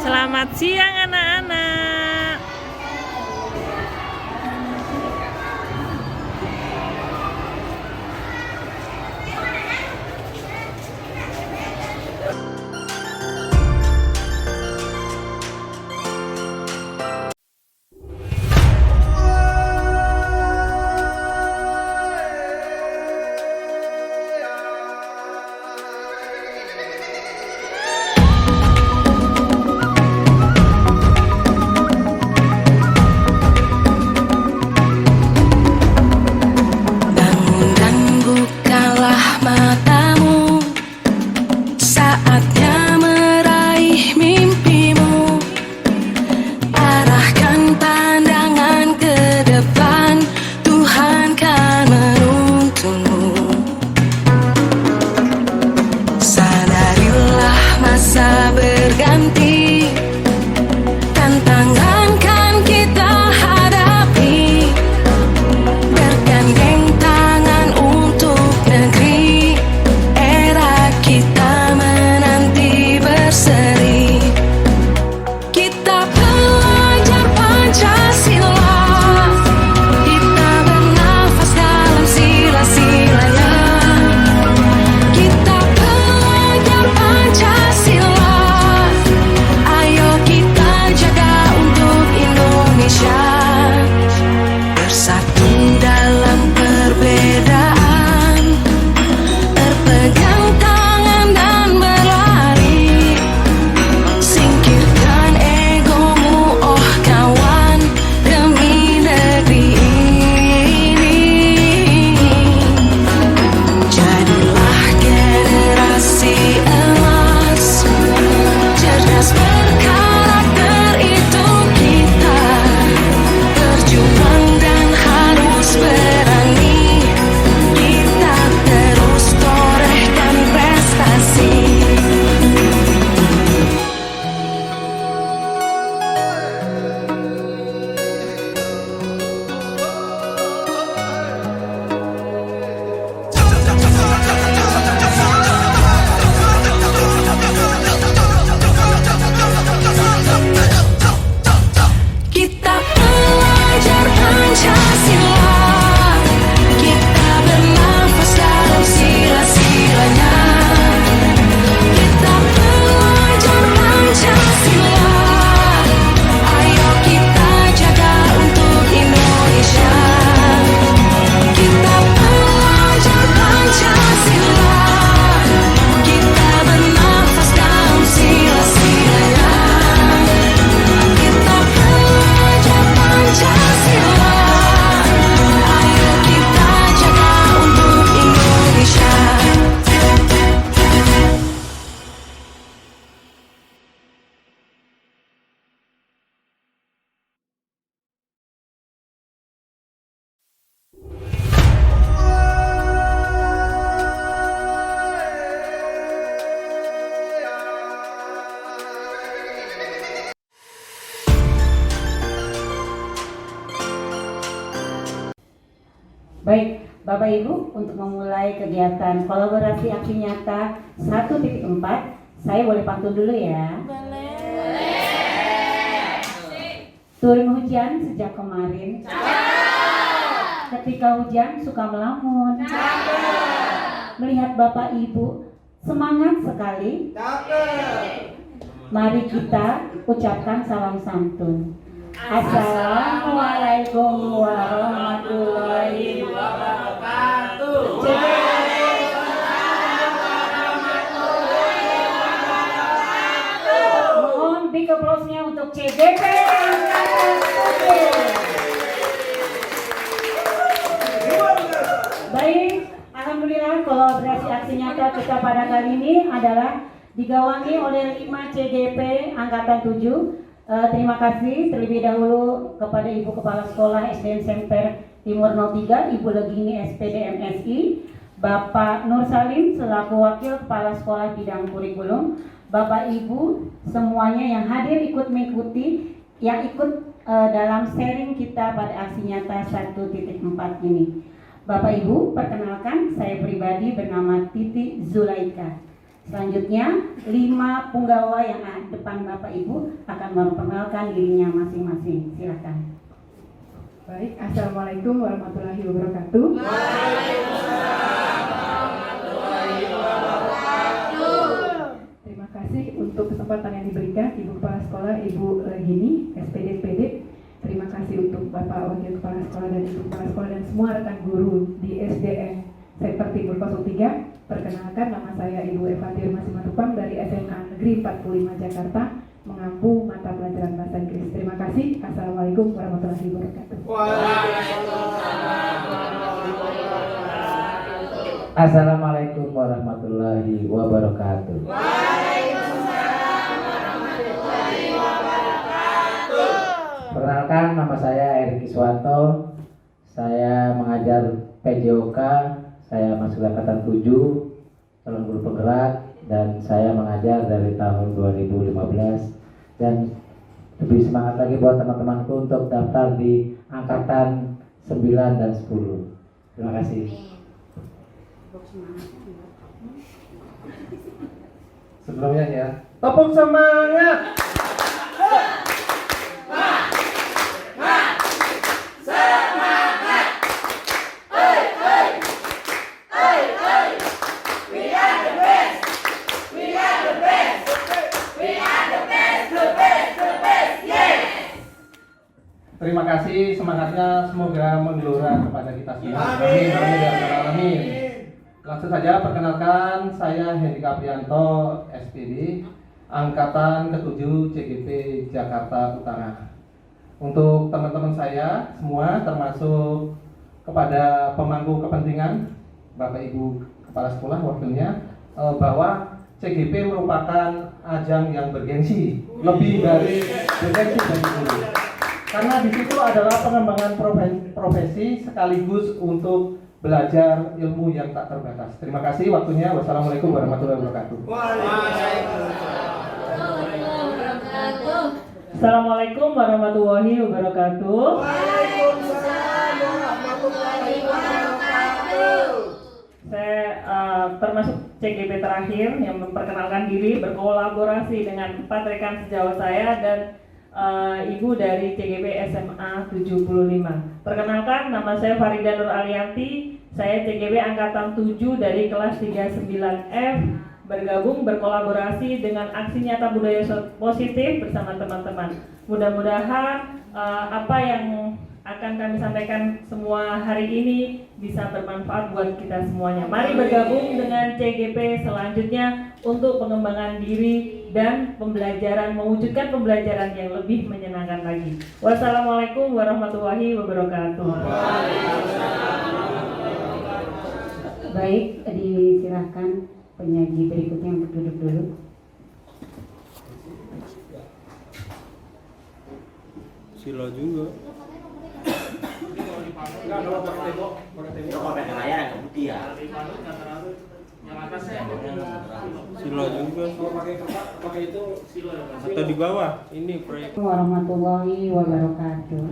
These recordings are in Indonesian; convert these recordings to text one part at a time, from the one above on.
Selamat siang anak-anak. Masa berganti, tantangan kan kita hadapi, bergandeng tangan untuk negeri, era kita menanti berseri. Kita belajar Pancasila, kita bernafas dalam sila-silanya. Kita belajar Pancasila, ayo kita jaga untuk Indonesia. Bersatu dalam perbedaan, berpegang tangan dan berlari. Singkirkan egomu, oh kawan, demi negeri ini. Jadilah generasi emas, cerdas berkarakter itu kita. Berjuang dan harus berani, kita terus torehkan prestasi. Kita belajar Pancasila, kita bernafas dalam sila-silanya. Kita belajar Pancasila, ayo kita jaga untuk Indonesia. Kita belajar Pancasila, kita bernafas dalam sila-silanya. Kita belajar Pancasila, ayo kita jaga untuk Indonesia. Baik, Bapak Ibu, untuk memulai kegiatan kolaborasi aksi nyata 1.4, saya boleh pantun dulu ya. Turun hujan sejak kemarin. Ketika hujan suka melamun. Melihat Bapak Ibu semangat sekali. Mari kita ucapkan salam santun. Assalamualaikum warahmatullahi wabarakatuh. Mohon big applause-nya untuk CGP Angkatan 7. Baik, alhamdulillah kolaborasi aksi nyata kita pada kali ini adalah digawangi oleh 5 CGP Angkatan 7. Terima kasih terlebih dahulu kepada Ibu Kepala Sekolah SDN Semper Timur 03, Ibu Legini SPD MSI, Bapak Nur Salim selaku Wakil Kepala Sekolah Bidang Kurikulum, Bapak Ibu semuanya yang hadir ikut mengikuti, yang ikut dalam sharing kita pada aksi nyata 1.4 ini. Bapak Ibu, perkenalkan saya pribadi bernama Titi Zulaika. Selanjutnya, 5 punggawa yang ada di depan Bapak Ibu akan memperkenalkan dirinya masing-masing. Silakan. Baik, Assalamualaikum warahmatullahi wabarakatuh. Terima kasih untuk kesempatan yang diberikan Ibu Kepala Sekolah, Ibu Gini, SPD, PD. Terima kasih untuk Bapak Wakil Kepala Sekolah dan Ibu Kepala Sekolah dan semua rekan guru di SDN Sektor Timur 03. Perkenalkan, nama saya Ibu Eva Tirma Simatupang dari SMA Negeri 45 Jakarta, mengampu mata pelajaran bahasa Inggris. Terima kasih. Assalamualaikum warahmatullahi wabarakatuh. Assalamualaikum warahmatullahi wabarakatuh. Perkenalkan, nama saya Erik Iswanto. Saya mengajar PJOK. Saya masuk angkatan 7, calon guru penggerak, dan saya mengajar dari tahun 2015. Dan lebih semangat lagi buat teman-temanku untuk daftar di angkatan 9 dan 10. Terima kasih. Sebelumnya ya, tepuk semangat. Terima kasih, semangatnya semoga menggelora kepada kita semua. Amin, amin, ya rabbal alamin. Langsung saja, perkenalkan, saya Hendy Caprianto, SPD, angkatan ke-7 CGP Jakarta Utara. Untuk teman-teman saya semua, termasuk kepada pemangku kepentingan, Bapak Ibu Kepala Sekolah wakilnya, bahwa CGP merupakan ajang yang bergengsi, lebih dari bergengsi dari dulu. Karena di situ adalah pengembangan profesi sekaligus untuk belajar ilmu yang tak terbatas. Terima kasih waktunya. Wassalamualaikum warahmatullahi wabarakatuh. Assalamualaikum warahmatullahi wabarakatuh. Saya termasuk CGP terakhir yang memperkenalkan diri, berkolaborasi dengan 4 rekan sejawat saya dan Ibu dari CGP SMA 75. Perkenalkan, nama saya Farida Nur Alianti. Saya CGP angkatan 7 dari kelas 39F, berkolaborasi dengan aksi nyata budaya positif bersama teman-teman. Mudah-mudahan apa yang akan kami sampaikan semua hari ini bisa bermanfaat buat kita semuanya. Mari bergabung dengan CGP selanjutnya untuk pengembangan diri dan pembelajaran, mewujudkan pembelajaran yang lebih menyenangkan lagi. Wassalamualaikum warahmatullahi wabarakatuh. Baik, disilakan penyaji berikutnya untuk duduk dulu. Sila juga. Sila juga. Atau di bawah ini proyek. Warahmatullahi wabarakatuh.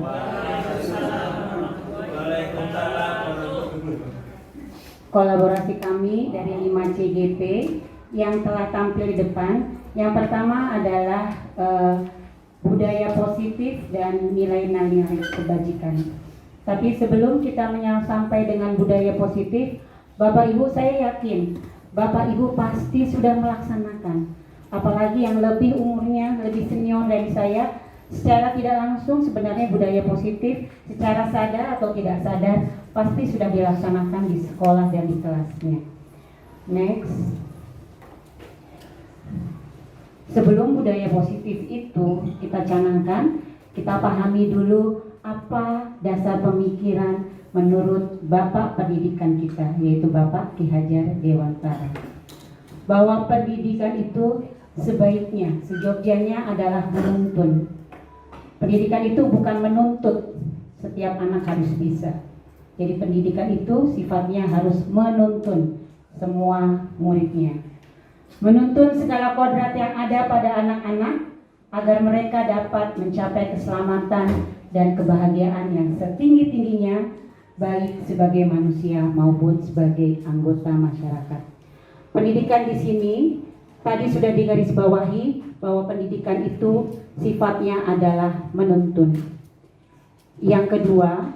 Kolaborasi kami dari 5 CGP yang telah tampil di depan. Yang pertama adalah budaya positif dan nilai-nilai kebajikan. Tapi sebelum kita sampai dengan budaya positif, Bapak Ibu, saya yakin Bapak Ibu pasti sudah melaksanakan. Apalagi yang lebih umurnya, lebih senior dari saya, secara tidak langsung sebenarnya budaya positif secara sadar atau tidak sadar pasti sudah dilaksanakan di sekolah dan di kelasnya. Next. Sebelum budaya positif itu kita canangkan, kita pahami dulu apa dasar pemikiran menurut Bapak Pendidikan kita, yaitu Bapak Ki Hajar Dewantara. Bahwa pendidikan itu sebaiknya, sejogjanya adalah menuntun. Pendidikan itu bukan menuntut, setiap anak harus bisa. Jadi pendidikan itu sifatnya harus menuntun semua muridnya. Menuntun segala kodrat yang ada pada anak-anak agar mereka dapat mencapai keselamatan dan kebahagiaan yang setinggi-tingginya, baik sebagai manusia maupun sebagai anggota masyarakat. Pendidikan di sini tadi sudah digarisbawahi bahwa pendidikan itu sifatnya adalah menuntun. Yang kedua,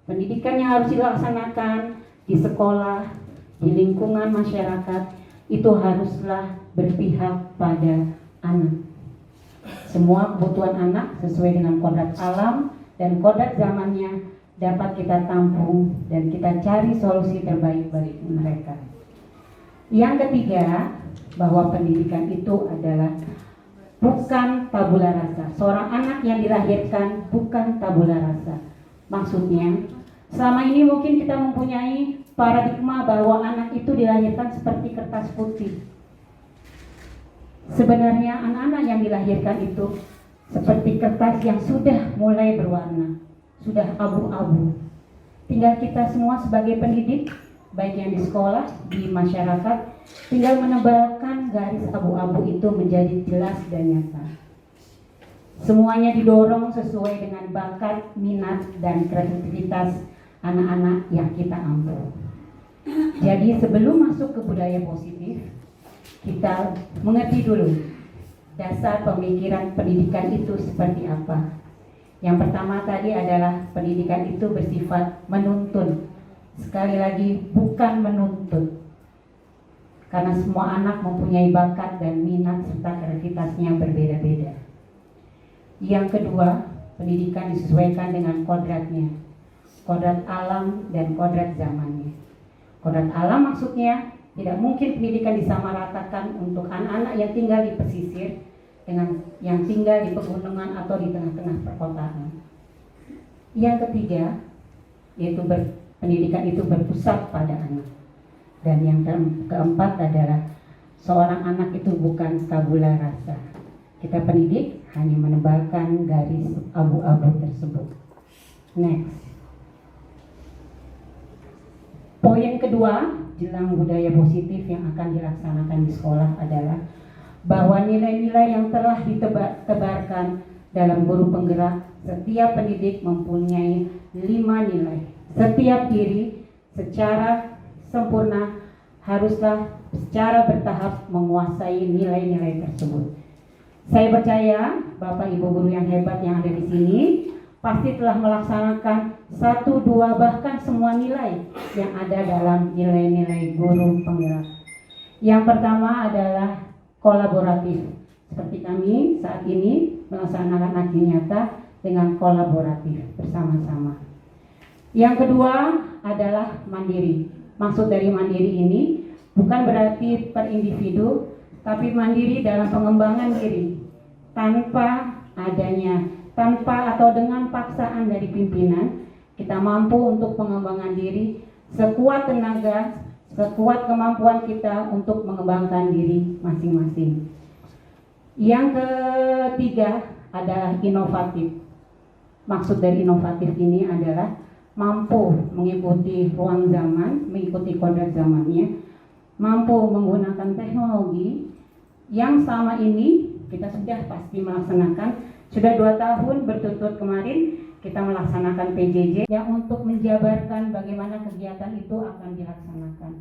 pendidikan yang harus dilaksanakan di sekolah, di lingkungan masyarakat, itu haruslah berpihak pada anak. Semua kebutuhan anak sesuai dengan kodrat alam dan kodrat zamannya dapat kita tampung dan kita cari solusi terbaik bagi mereka. Yang ketiga, bahwa pendidikan itu adalah bukan tabula rasa. Seorang anak yang dilahirkan bukan tabula rasa. Maksudnya, selama ini mungkin kita mempunyai paradigma bahwa anak itu dilahirkan seperti kertas putih. Sebenarnya anak-anak yang dilahirkan itu seperti kertas yang sudah mulai berwarna, sudah abu-abu. Tinggal kita semua sebagai pendidik, baik yang di sekolah, di masyarakat, tinggal menebalkan garis abu-abu itu menjadi jelas dan nyata. Semuanya didorong sesuai dengan bakat, minat, dan kreativitas anak-anak yang kita ambil. Jadi sebelum masuk ke budaya positif, kita mengerti dulu dasar pemikiran pendidikan itu seperti apa. Yang pertama tadi adalah pendidikan itu bersifat menuntun. Sekali lagi, bukan menuntut. Karena semua anak mempunyai bakat dan minat serta kreativitasnya berbeda-beda. Yang kedua, pendidikan disesuaikan dengan kodratnya. Kodrat alam dan kodrat zamannya. Kodrat alam maksudnya tidak mungkin pendidikan disamaratakan untuk anak-anak yang tinggal di pesisir dengan yang tinggal di pegunungan atau di tengah-tengah perkotaan. Yang ketiga, yaitu pendidikan itu berpusat pada anak. Dan yang keempat adalah seorang anak itu bukan tabula rasa. Kita pendidik hanya menebalkan garis abu-abu tersebut. Next. Poin kedua, jelang budaya positif yang akan dilaksanakan di sekolah adalah bahwa nilai-nilai yang telah ditebarkan dalam guru penggerak, setiap pendidik mempunyai 5 nilai. Setiap diri secara sempurna haruslah secara bertahap menguasai nilai-nilai tersebut. Saya percaya Bapak Ibu guru yang hebat yang ada di sini pasti telah melaksanakan 1, 2, bahkan semua nilai yang ada dalam nilai-nilai guru penggerak. Yang pertama adalah kolaboratif. Seperti kami saat ini melaksanakan aksi nyata dengan kolaboratif bersama-sama. Yang kedua adalah mandiri. Maksud dari mandiri ini bukan berarti per individu, tapi mandiri dalam pengembangan diri tanpa atau dengan paksaan dari pimpinan. Kita mampu untuk pengembangan diri sekuat tenaga, sekuat kemampuan kita untuk mengembangkan diri masing-masing. Yang ketiga adalah inovatif. Maksud dari inovatif ini adalah mampu mengikuti ruang zaman, mengikuti kodrat zamannya, mampu menggunakan teknologi yang selama ini kita sudah pasti melaksanakan. Sudah 2 tahun berturut-turut kemarin kita melaksanakan PJJ yang untuk menjabarkan bagaimana kegiatan itu akan dilaksanakan.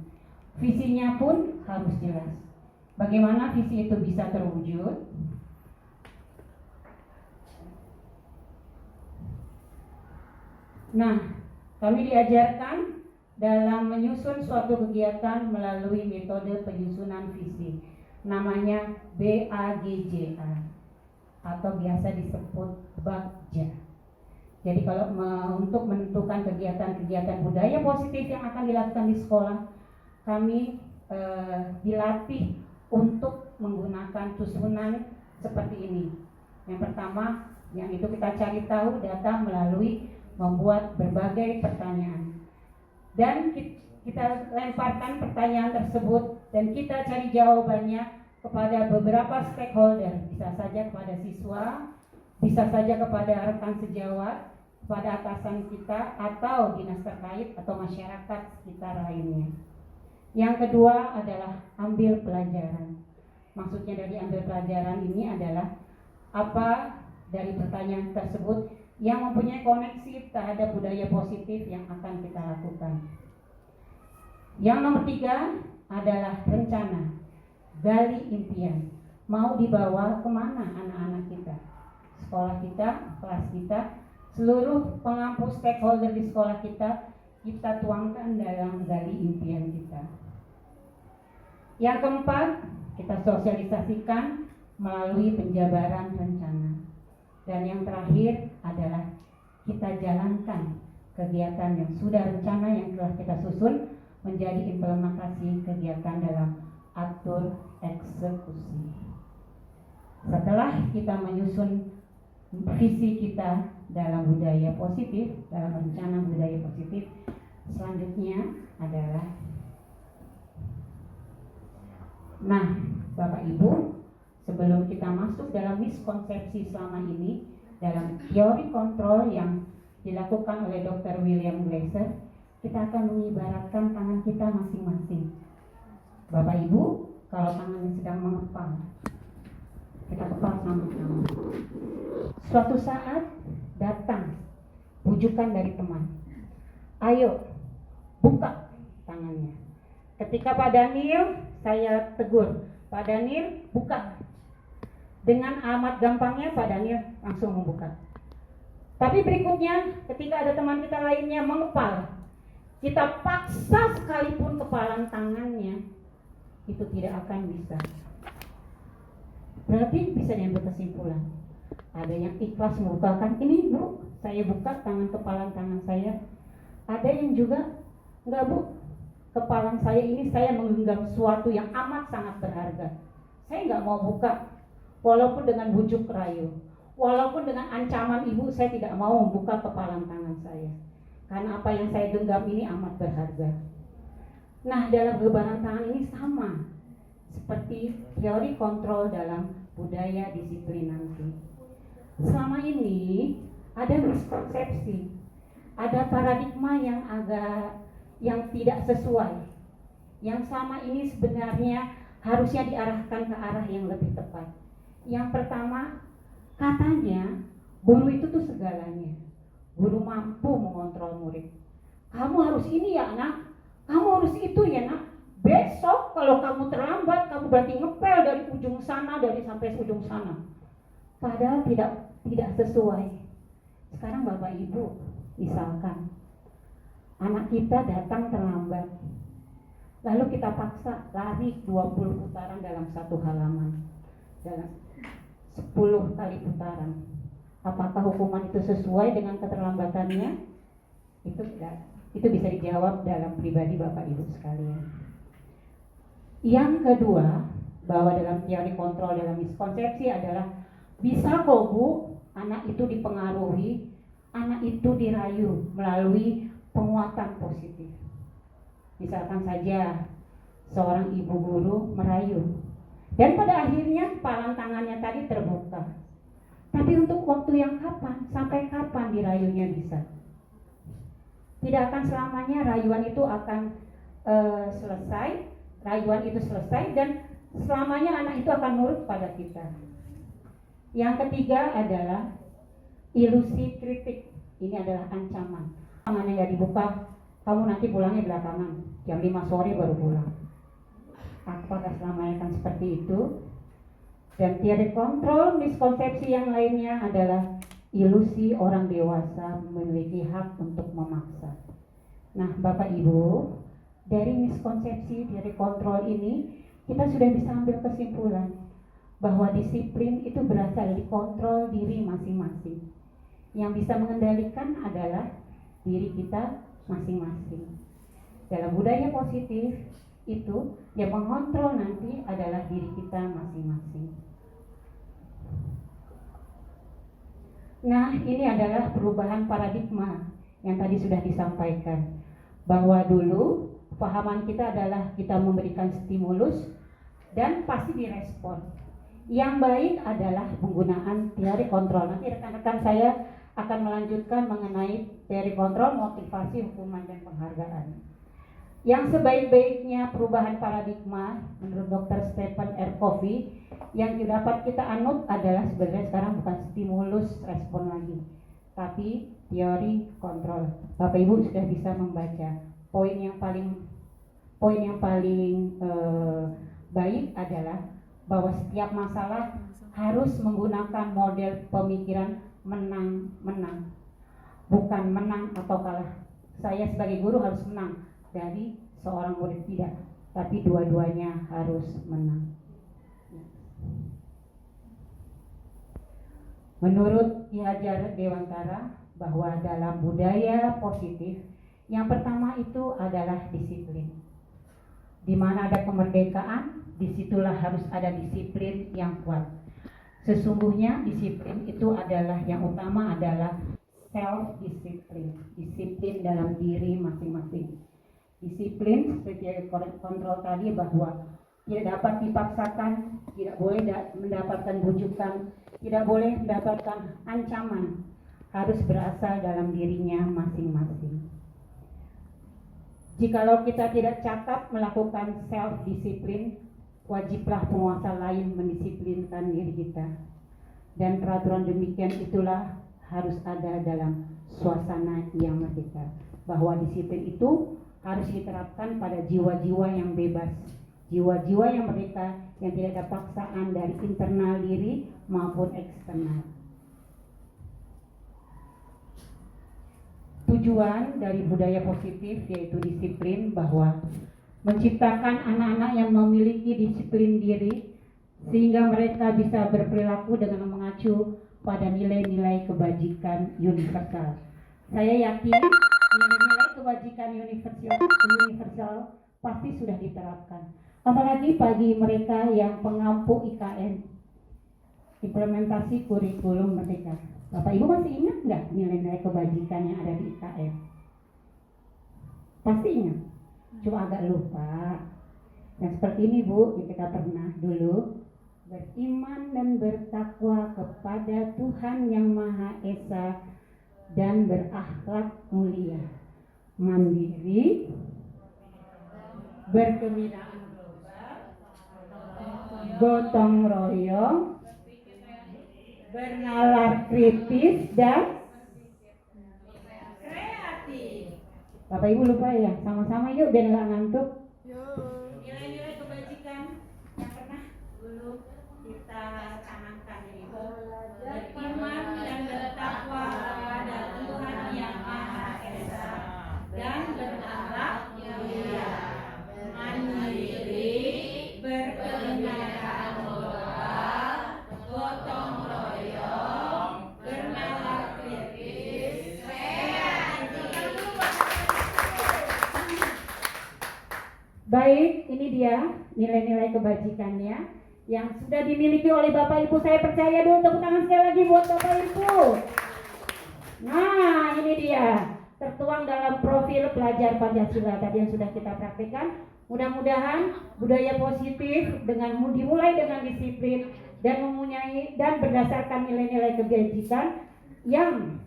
Visinya pun harus jelas. Bagaimana visi itu bisa terwujud? Nah, kami diajarkan dalam menyusun suatu kegiatan melalui metode penyusunan visi. Namanya BAGJA atau biasa disebut BAGJA. Jadi kalau untuk menentukan kegiatan-kegiatan budaya positif yang akan dilakukan di sekolah, kami dilatih untuk menggunakan susunan seperti ini. Yang pertama, yang itu kita cari tahu data melalui membuat berbagai pertanyaan. Dan kita lemparkan pertanyaan tersebut dan kita cari jawabannya kepada beberapa stakeholder, bisa saja kepada siswa, bisa saja kepada rekan sejawat, kepada atasan kita, atau dinas terkait atau masyarakat sekitar lainnya. Yang kedua adalah ambil pelajaran. Maksudnya dari ambil pelajaran ini adalah apa dari pertanyaan tersebut yang mempunyai koneksi terhadap budaya positif yang akan kita lakukan. Yang nomor 3, adalah rencana, gali impian. Mau dibawa kemana anak-anak kita, sekolah kita, kelas kita, seluruh pengampu stakeholder di sekolah kita tuangkan dalam gali impian kita. Yang keempat, kita sosialisasikan melalui penjabaran rencana. Dan yang terakhir adalah kita jalankan kegiatan yang sudah rencana yang telah kita susun menjadi implementasi kegiatan dalam atur eksekusi. Setelah kita menyusun visi kita dalam budaya positif, dalam rencana budaya positif, selanjutnya adalah Bapak Ibu, sebelum kita masuk dalam miskonsepsi selama ini dalam teori kontrol yang dilakukan oleh Dr. William Glasser, kita akan mengibaratkan tangan kita masing-masing. Bapak Ibu, kalau tangannya sedang mengepal, kita kepal sama-sama. Suatu saat datang bujukan dari teman, ayo buka tangannya. Ketika Pak Daniel, saya tegur, Pak Daniel buka. Dengan amat gampangnya Pak Daniel langsung membuka. Tapi berikutnya ketika ada teman kita lainnya mengepal, kita paksa sekalipun kepalan tangannya, itu tidak akan bisa. Berarti bisa diambil kesimpulan. Ada yang ikhlas membukakan, ini Bu, saya buka tangan kepalan tangan saya. Ada yang juga, enggak Bu, kepalan saya ini saya menggenggam sesuatu yang amat sangat berharga. Saya enggak mau buka, walaupun dengan bujuk rayu, walaupun dengan ancaman ibu, saya tidak mau membuka kepalan tangan saya. Karena apa yang saya genggam ini amat berharga. Nah, dalam gebaran tangan ini sama seperti teori kontrol dalam budaya disiplin nanti. Selama ini ada miskonsepsi, ada paradigma yang tidak sesuai, yang sama ini sebenarnya harusnya diarahkan ke arah yang lebih tepat. Yang pertama, katanya guru itu tuh segalanya. Guru mampu mengontrol murid. Kamu harus ini ya nak, kamu harus itu ya nak. Besok kalau kamu terlambat, kamu berarti ngepel dari ujung sana, dari sampai ujung sana. Padahal tidak sesuai. Sekarang Bapak Ibu, misalkan anak kita datang terlambat, lalu kita paksa lari 20 putaran dalam satu halaman, dalam 10 kali putaran. Apakah hukuman itu sesuai dengan keterlambatannya? Itu tidak. Itu bisa dijawab dalam pribadi Bapak Ibu sekalian. Yang kedua, bahwa dalam teori kontrol dalam miskonsepsi adalah bisa kok Bu, anak itu dipengaruhi, anak itu dirayu melalui penguatan positif. Misalkan saja seorang ibu guru merayu, dan pada akhirnya kepalan tangannya tadi terbuka. Tapi untuk waktu yang kapan? Sampai kapan dirayunya bisa? Tidak akan selamanya rayuan itu akan selesai. Rayuan itu selesai dan selamanya anak itu akan nurut pada kita. Yang ketiga adalah ilusi kritik. Ini adalah ancaman. Tangannya nggak dibuka, kamu nanti pulangnya belakangan. Jam 5 sore baru pulang. Apakah selamanya akan seperti itu? Dan teori kontrol miskonsepsi yang lainnya adalah ilusi orang dewasa memiliki hak untuk memaksa. Nah, Bapak Ibu, dari miskonsepsi teori kontrol ini kita sudah bisa ambil kesimpulan bahwa disiplin itu berasal dari kontrol diri masing-masing. Yang bisa mengendalikan adalah diri kita masing-masing. Dalam budaya positif itu yang mengontrol nanti adalah diri kita masing-masing. Nah, ini adalah perubahan paradigma yang tadi sudah disampaikan, bahwa dulu pahaman kita adalah kita memberikan stimulus dan pasti direspon. Yang baik adalah penggunaan teori kontrol. Nanti rekan-rekan saya akan melanjutkan mengenai teori kontrol, motivasi, hukuman, dan penghargaan. Yang sebaik-baiknya perubahan paradigma menurut Dr. Stephen R. Covey yang dapat kita anut adalah sebenarnya sekarang bukan stimulus respon lagi, tapi teori kontrol. Bapak Ibu sudah bisa membaca poin yang paling poin yang paling baik adalah bahwa setiap masalah harus menggunakan model pemikiran menang-menang, bukan menang atau kalah. Saya sebagai guru harus menang dari seorang murid tidak, tapi dua-duanya harus menang. Menurut Ki Hajar Dewantara, bahwa dalam budaya positif yang pertama itu adalah disiplin. Di mana ada kemerdekaan, disitulah harus ada disiplin yang kuat. Sesungguhnya disiplin itu adalah yang utama adalah self disiplin, disiplin dalam diri masing-masing. Disiplin seperti yang kontrol tadi bahwa tidak dapat dipaksakan, tidak boleh mendapatkan bujukan, tidak boleh mendapatkan ancaman, harus berasal dalam dirinya masing-masing. Jikalau kita tidak cakap melakukan self disiplin, wajiblah penguasa lain mendisiplinkan diri kita. Dan peraturan demikian itulah harus ada dalam suasana yang merdeka, bahwa disiplin itu harus diterapkan pada jiwa-jiwa yang bebas, jiwa-jiwa yang merdeka, yang tidak ada paksaan dari internal diri maupun eksternal. Tujuan dari budaya positif yaitu disiplin, bahwa menciptakan anak-anak yang memiliki disiplin diri sehingga mereka bisa berperilaku dengan mengacu pada nilai-nilai kebajikan universal. Saya yakin nilai-nilai kebajikan universal pasti sudah diterapkan. Apalagi bagi mereka yang pengampu IKN, implementasi kurikulum merdeka. Bapak Ibu masih ingat nggak nilai-nilai kebajikan yang ada di IKN? Pasti ingat, cuma agak lupa. Yang seperti ini Bu, yang kita pernah dulu, beriman dan bertakwa kepada Tuhan yang Maha Esa dan berakhlak mulia, mandiri, berkebudayaan global, gotong royong, bernalar kritis dan kreatif. Bapak Ibu lupa ya, sama-sama yuk biar nggak ngantuk. Nilai-nilai kebajikan yang pernah dulu kita tanamkan ini, beriman dan bertakwa pada Tuhan yang Maha Esa dan berakhlak mulia, mandiri, berkebudayaan global, gotong royong, bernalar kritis, kreatif. Baik, ini dia nilai-nilai kebajikannya yang sudah dimiliki oleh Bapak Ibu. Saya percaya dulu, tepuk tangan sekali lagi buat Bapak Ibu. Nah, ini dia tertuang dalam profil pelajar Pancasila tadi yang sudah kita praktikkan. Mudah-mudahan budaya positif dengan dimulai dengan disiplin dan mempunyai dan berdasarkan nilai-nilai kebajikan yang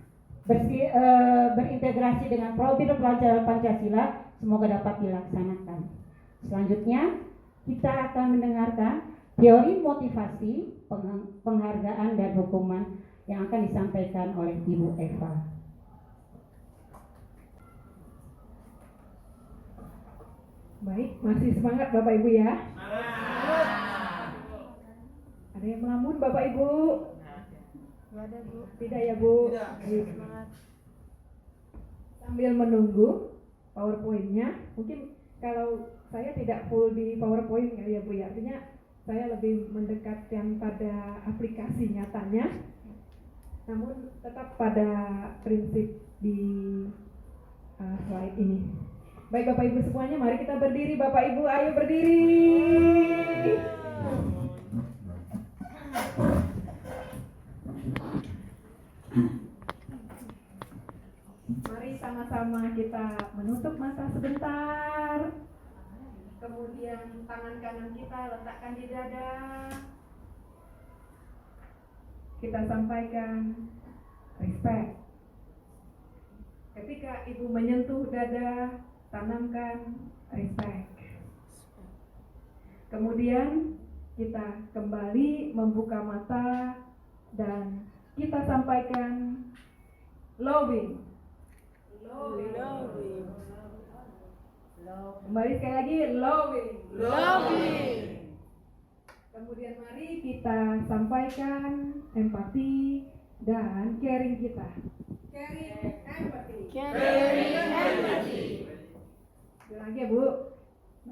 berintegrasi dengan profil pelajar Pancasila semoga dapat dilaksanakan. Selanjutnya kita akan mendengarkan teori motivasi, penghargaan dan hukuman yang akan disampaikan oleh Ibu Eva. Baik, masih semangat Bapak Ibu ya? Ada yang melamun Bapak Ibu? Tidak ada Bu. Tidak ya Bu? Tidak. Sambil menunggu PowerPoint-nya, mungkin kalau saya tidak full di PowerPoint kali ya Bu ya, artinya saya lebih mendekatkan pada aplikasi nyatanya, namun tetap pada prinsip di slide ini. Baik Bapak Ibu semuanya, mari kita berdiri. Bapak Ibu, ayo berdiri. Mari sama-sama kita menutup mata sebentar. Kemudian tangan kanan kita letakkan di dada. Kita sampaikan respect. Ketika Ibu menyentuh dada, tanamkan respect. Kemudian kita kembali membuka mata dan kita sampaikan loving. Loving. Kembali sekali lagi, loving. Kemudian mari kita sampaikan empati dan caring kita. Caring empati. Bilang lagi ya Bu.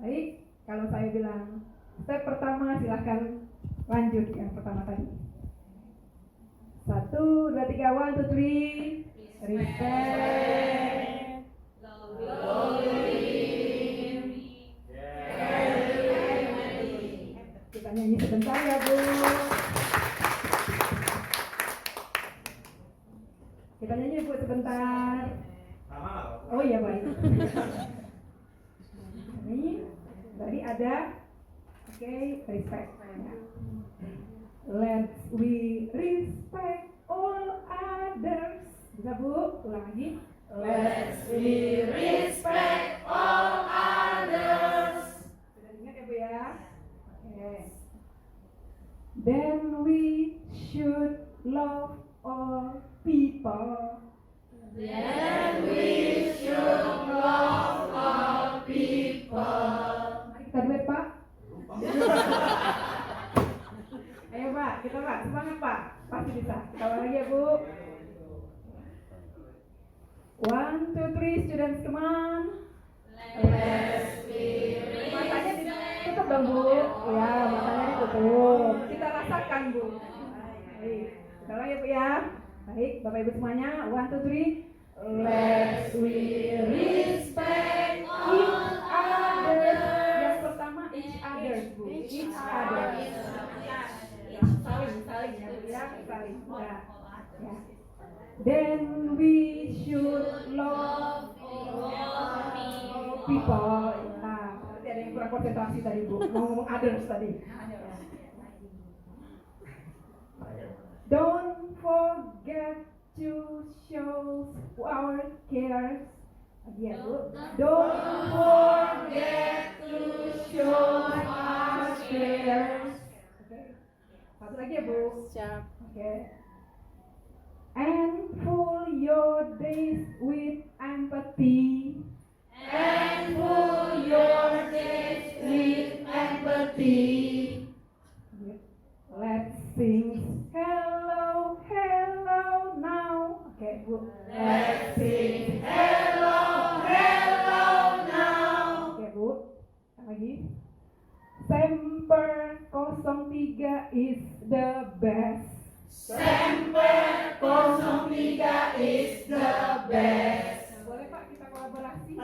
Baik, kalau saya bilang step pertama silahkan lanjut yang pertama tadi. 1, 2, 3, 1, 2, 3. Respect. Kita nyanyi sebentar ya Bu. Kita nyanyi Bu sebentar. Oh iya baik. Ini tadi ada respect. Let's we respect all others. Bisa Bu? Ulang lagi. Let's we respect all others. Sudah ingat ya Bu ya? Then we should love all people. Mari kita duet Pak. Ayo Pak, kita Pak, semangat Pak. Pasti bisa. Kita ulang lagi ya Bu. 1, 2, 3, students, come on. Matanya ditutup dong Bu. Ya, matanya ditutup. Kita rasakan Bu. Baik, kita ulang ya Bu ya. Baik, Bapak Ibu semuanya. 1, 2, 3. Let's we respect each other. Yang pertama each other Bu. Each other. Saling ya Bu ya. Saling. Ya. Then we should love all people. Nah, berarti ada yang kurang konsentrasi tadi Bu. Ngomong others tadi. Don't forget to show our care. Lagi ya Bu. Don't forget to show our care. Satu lagi ya Bu. Siap. Oke. And fill your days with empathy. And fill your days with empathy. Let's sing hello, hello now. Oke Bu. Let's sing hello, hello now. Oke Bu. Lagi. Semper 03 is the best. Semper 03 is the best. Boleh Pak kita kolaborasi?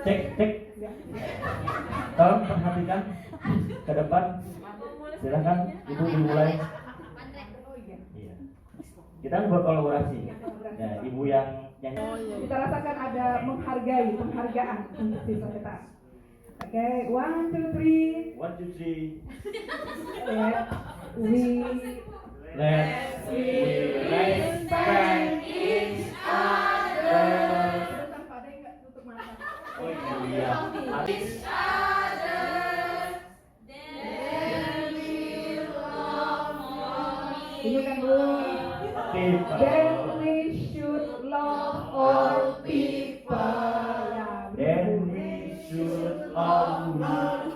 Cek. Tolong perhatikan ke depan. Silakan Ibu dimulai. Iya. Kita berkolaborasi. Ya, Ibu yang Kita rasakan ada penghargaan untuk siswa kita. Oke, 1, 2, 3. 1, 2, 3. Let's respect each other. tanpa ada yang nggak tutup mata. Oh iya. Ini kan Bu. Then we should love all people. Ya, Then we should love people.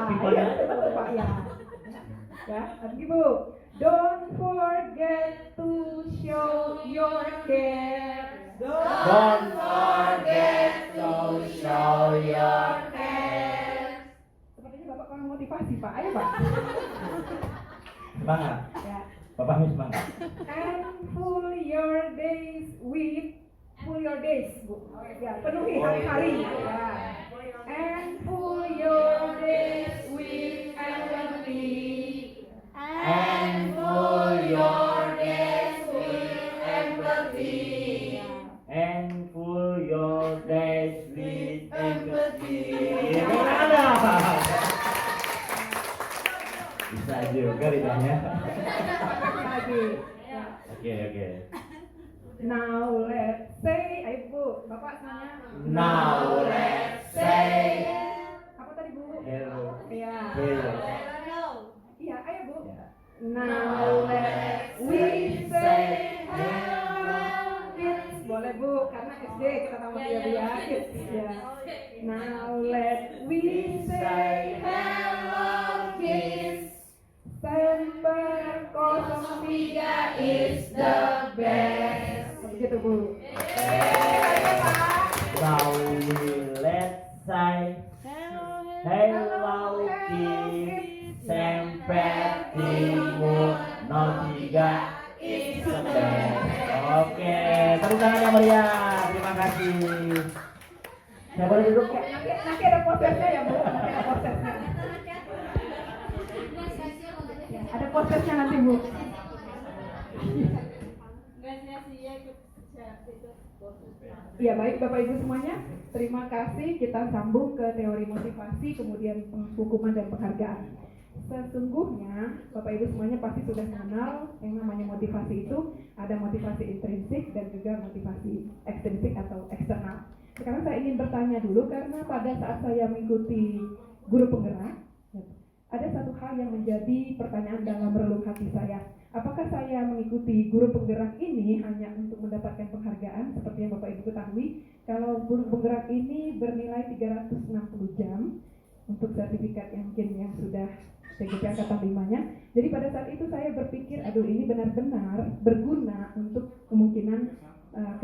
People ya, ya. betul Pak ya. Ya, lagi Bu. Don't forget to show your care. Don't forget to show your care. Sepertinya Bapak kurang motivasi Pak. Ayo Pak. Semangat. Ya. Bapak harus semangat. And fill your days Bu. Ya, penuhi hari-hari. Ya. And fill your days with empathy. And fill your days with empathy. And fill your days with empathy. Bisa juga lidahnya. Lagi. Ya. Oke. Now let's say, ayo Bu, Bapak semuanya. Now let's say. Apa tadi Bu? Bu, karena SD kita tahu dia ya. Ya. Now let we say hello kids. Semper 03 is the best. Begitu Bu. Now let's say hello kids, Semper Timur 03 is the best. Oke, tepuk tangan yang meriah. Terima kasih. Saya boleh duduk? Nanti ada posternya ya Bu. Nanti ada posternya. Ada posternya nanti Bu. Ya baik Bapak Ibu semuanya, terima kasih. Kita sambung ke teori motivasi, kemudian hukuman dan penghargaan. Sesungguhnya Bapak Ibu semuanya pasti sudah mengenal yang namanya motivasi itu ada motivasi intrinsik dan juga motivasi ekstrinsik atau eksternal. Sekarang saya ingin bertanya dulu karena pada saat saya mengikuti guru penggerak, ada satu hal yang menjadi pertanyaan dalam relung hati saya. Apakah saya mengikuti guru penggerak ini hanya untuk mendapatkan penghargaan seperti yang Bapak Ibu ketahui? Kalau guru penggerak ini bernilai 360 jam untuk sertifikat yang mungkin yang sudah TGP angkatan 5-nya. Jadi pada saat itu saya berpikir, aduh ini benar-benar berguna untuk kemungkinan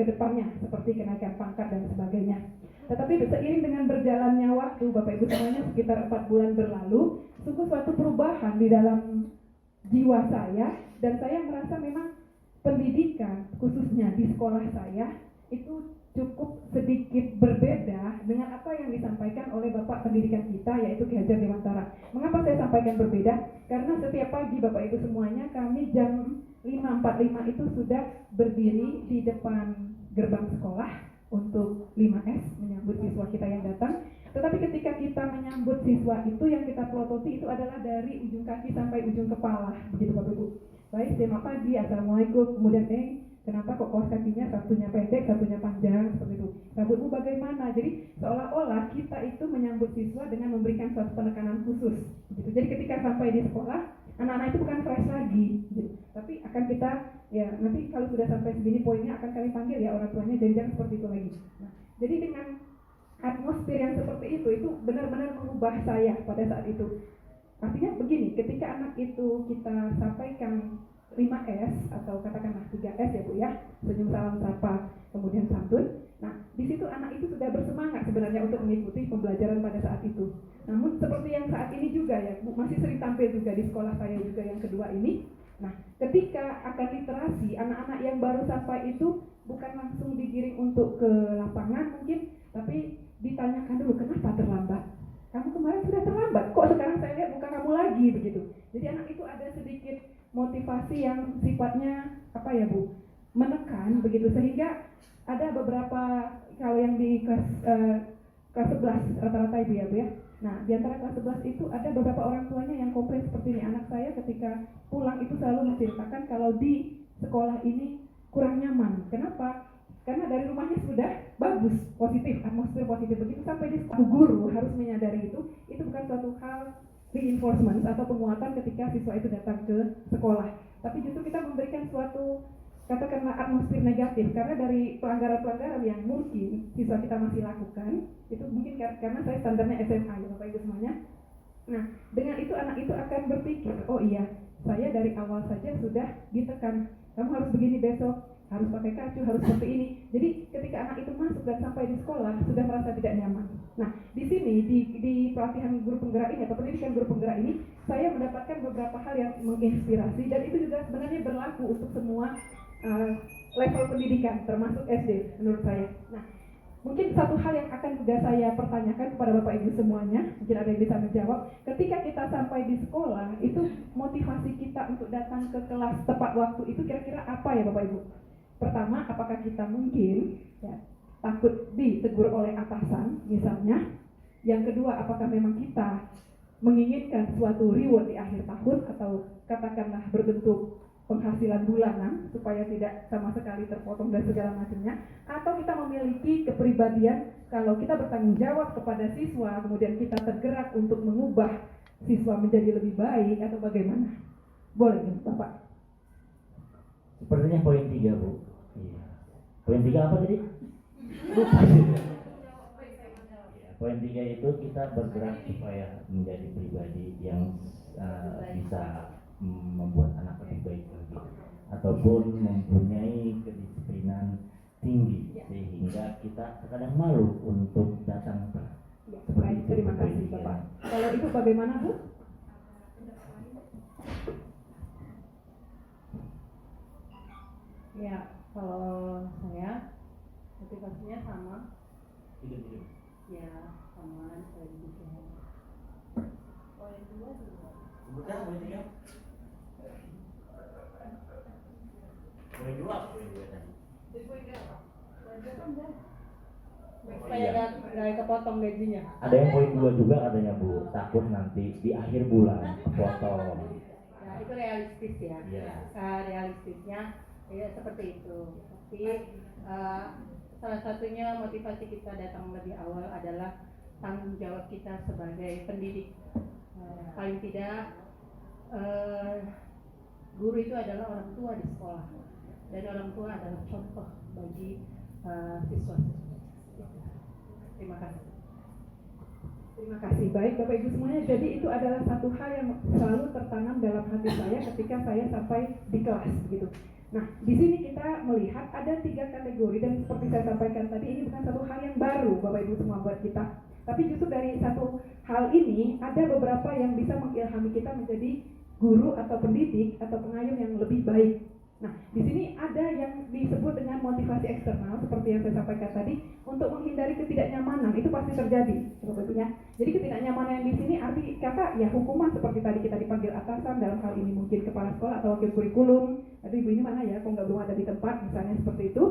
kedepannya seperti kenaikan pangkat dan sebagainya. Tetapi seiring dengan berjalannya waktu, Bapak Ibu semuanya sekitar 4 bulan berlalu, sungguh suatu perubahan di dalam jiwa saya, dan saya merasa memang pendidikan khususnya di sekolah saya itu cukup sedikit berbeda dengan apa yang disampaikan oleh Bapak Pendidikan kita, yaitu Ki Hajar Dewantara. Mengapa saya sampaikan berbeda? Karena setiap pagi Bapak Ibu semuanya kami jam 5.45 itu sudah berdiri di depan gerbang sekolah untuk 5S menyambut siswa kita yang datang. Tetapi ketika kita menyambut siswa itu yang kita pelototi itu adalah dari ujung kaki sampai ujung kepala, begitu Bapak Ibu. Baik, selamat pagi, assalamualaikum, kemudian kenapa kok kaos kakinya satunya pendek, satunya panjang, seperti itu. Rambutmu bagaimana? Jadi seolah-olah kita itu menyambut siswa dengan memberikan suatu penekanan khusus, gitu. Jadi ketika sampai di sekolah, anak-anak itu bukan fresh lagi, gitu. Tapi akan kita, ya nanti kalau sudah sampai segini poinnya akan kami panggil ya orang tuanya, jadi jangan seperti itu lagi. Nah, jadi dengan atmosfer yang seperti itu benar-benar mengubah saya pada saat itu. Artinya begini, ketika anak itu kita sampaikan 5S atau katakanlah 3S ya Bu ya, senyum, salam, sapa, kemudian santun. Nah, di situ anak itu sudah bersemangat sebenarnya untuk mengikuti pembelajaran pada saat itu. Namun seperti yang saat ini juga ya, Bu, masih sering tampil juga di sekolah saya juga yang kedua ini. Nah, ketika akan literasi, anak-anak yang baru sampai itu bukan langsung digiring untuk ke lapangan mungkin, tapi ditanyakan dulu kenapa terlambat. Kamu kemarin sudah terlambat, kok sekarang saya lihat muka kamu lagi begitu. Jadi anak itu ada sedikit motivasi yang sifatnya apa ya Bu, menekan begitu, sehingga ada beberapa kalau yang di kelas 11 rata-rata Ibu ya Bu ya. Nah di antara kelas 11 itu ada beberapa orang tuanya yang komplain seperti ini, anak saya ketika pulang itu selalu menceritakan kalau di sekolah ini kurang nyaman. Kenapa? Karena dari rumahnya sudah bagus, positif, atmosfer positif begitu, sampai di sekolah guru harus menyadari itu bukan suatu hal reinforcement atau penguatan ketika siswa itu datang ke sekolah, tapi justru kita memberikan suatu katakanlah atmosfer negatif karena dari pelanggaran-pelanggaran yang mungkin siswa kita masih lakukan itu mungkin karena saya standarnya SMA ya Bapak Ibu semuanya. Nah dengan itu anak itu akan berpikir, oh iya saya dari awal saja sudah ditekan, kamu harus begini besok, harus pakai kacu, harus seperti ini. Jadi ketika anak itu masuk dan sampai di sekolah sudah merasa tidak nyaman. Nah, di sini di pelatihan guru penggerak ini atau pendidikan guru penggerak ini, saya mendapatkan beberapa hal yang menginspirasi dan itu juga sebenarnya berlaku untuk semua level pendidikan termasuk SD menurut saya. Nah, mungkin satu hal yang akan juga saya pertanyakan kepada Bapak Ibu semuanya, mungkin ada yang bisa menjawab. Ketika kita sampai di sekolah, itu motivasi kita untuk datang ke kelas tepat waktu itu kira-kira apa ya Bapak Ibu? Pertama, apakah kita mungkin ya, takut ditegur oleh atasan misalnya? Yang kedua, apakah memang kita menginginkan suatu reward di akhir tahun atau katakanlah berbentuk penghasilan bulanan supaya tidak sama sekali terpotong dan segala macamnya? Atau kita memiliki kepribadian kalau kita bertanggung jawab kepada siswa kemudian kita tergerak untuk mengubah siswa menjadi lebih baik atau bagaimana? Boleh Bapak? Sepertinya poin 3 Bu. Iya. Poin 3 apa tadi? Lupa. Ya, poin 3 itu kita bergerak supaya menjadi pribadi yang bisa membuat anak lebih baik lagi, ataupun mempunyai kedisiplinan tinggi sehingga kita terkadang malu untuk datang Ya, baik, terima kasih Bapak. Kalau Ibu bagaimana Bu? Ya, kalau saya motivasinya sama. Ya, sama saya juga. Poin 2 juga. Bukan poin 3. Poin 2 Supaya nggak kepotong gajinya. Ada yang poin 2 juga katanya Bu, takut nanti di akhir bulan potong. Ya, itu realistis ya. Iya. Realistisnya ya seperti itu. Tapi salah satunya motivasi kita datang lebih awal adalah tanggung jawab kita sebagai pendidik. Paling tidak guru itu adalah orang tua di sekolah, dan orang tua adalah contoh bagi siswa. Terima kasih. Terima kasih. Baik Bapak Ibu semuanya, jadi itu adalah satu hal yang selalu tertanam dalam hati saya ketika saya sampai di kelas gitu. Nah, di sini kita melihat ada 3 kategori, dan seperti saya sampaikan tadi, ini bukan satu hal yang baru Bapak Ibu semua buat kita. Tapi justru dari satu hal ini ada beberapa yang bisa mengilhami kita menjadi guru atau pendidik atau pengayom yang lebih baik. Nah, di sini ada yang disebut dengan motivasi eksternal seperti yang saya sampaikan tadi, untuk menghindari ketidaknyamanan. Itu pasti terjadi, sebetulnya. Jadi ketidaknyamanan yang di sini arti kata ya hukuman, seperti tadi kita dipanggil atasan, dalam hal ini mungkin kepala sekolah atau wakil kurikulum. Aduh ibu ini mana ya, kok nggak belum ada di tempat, misalnya seperti itu.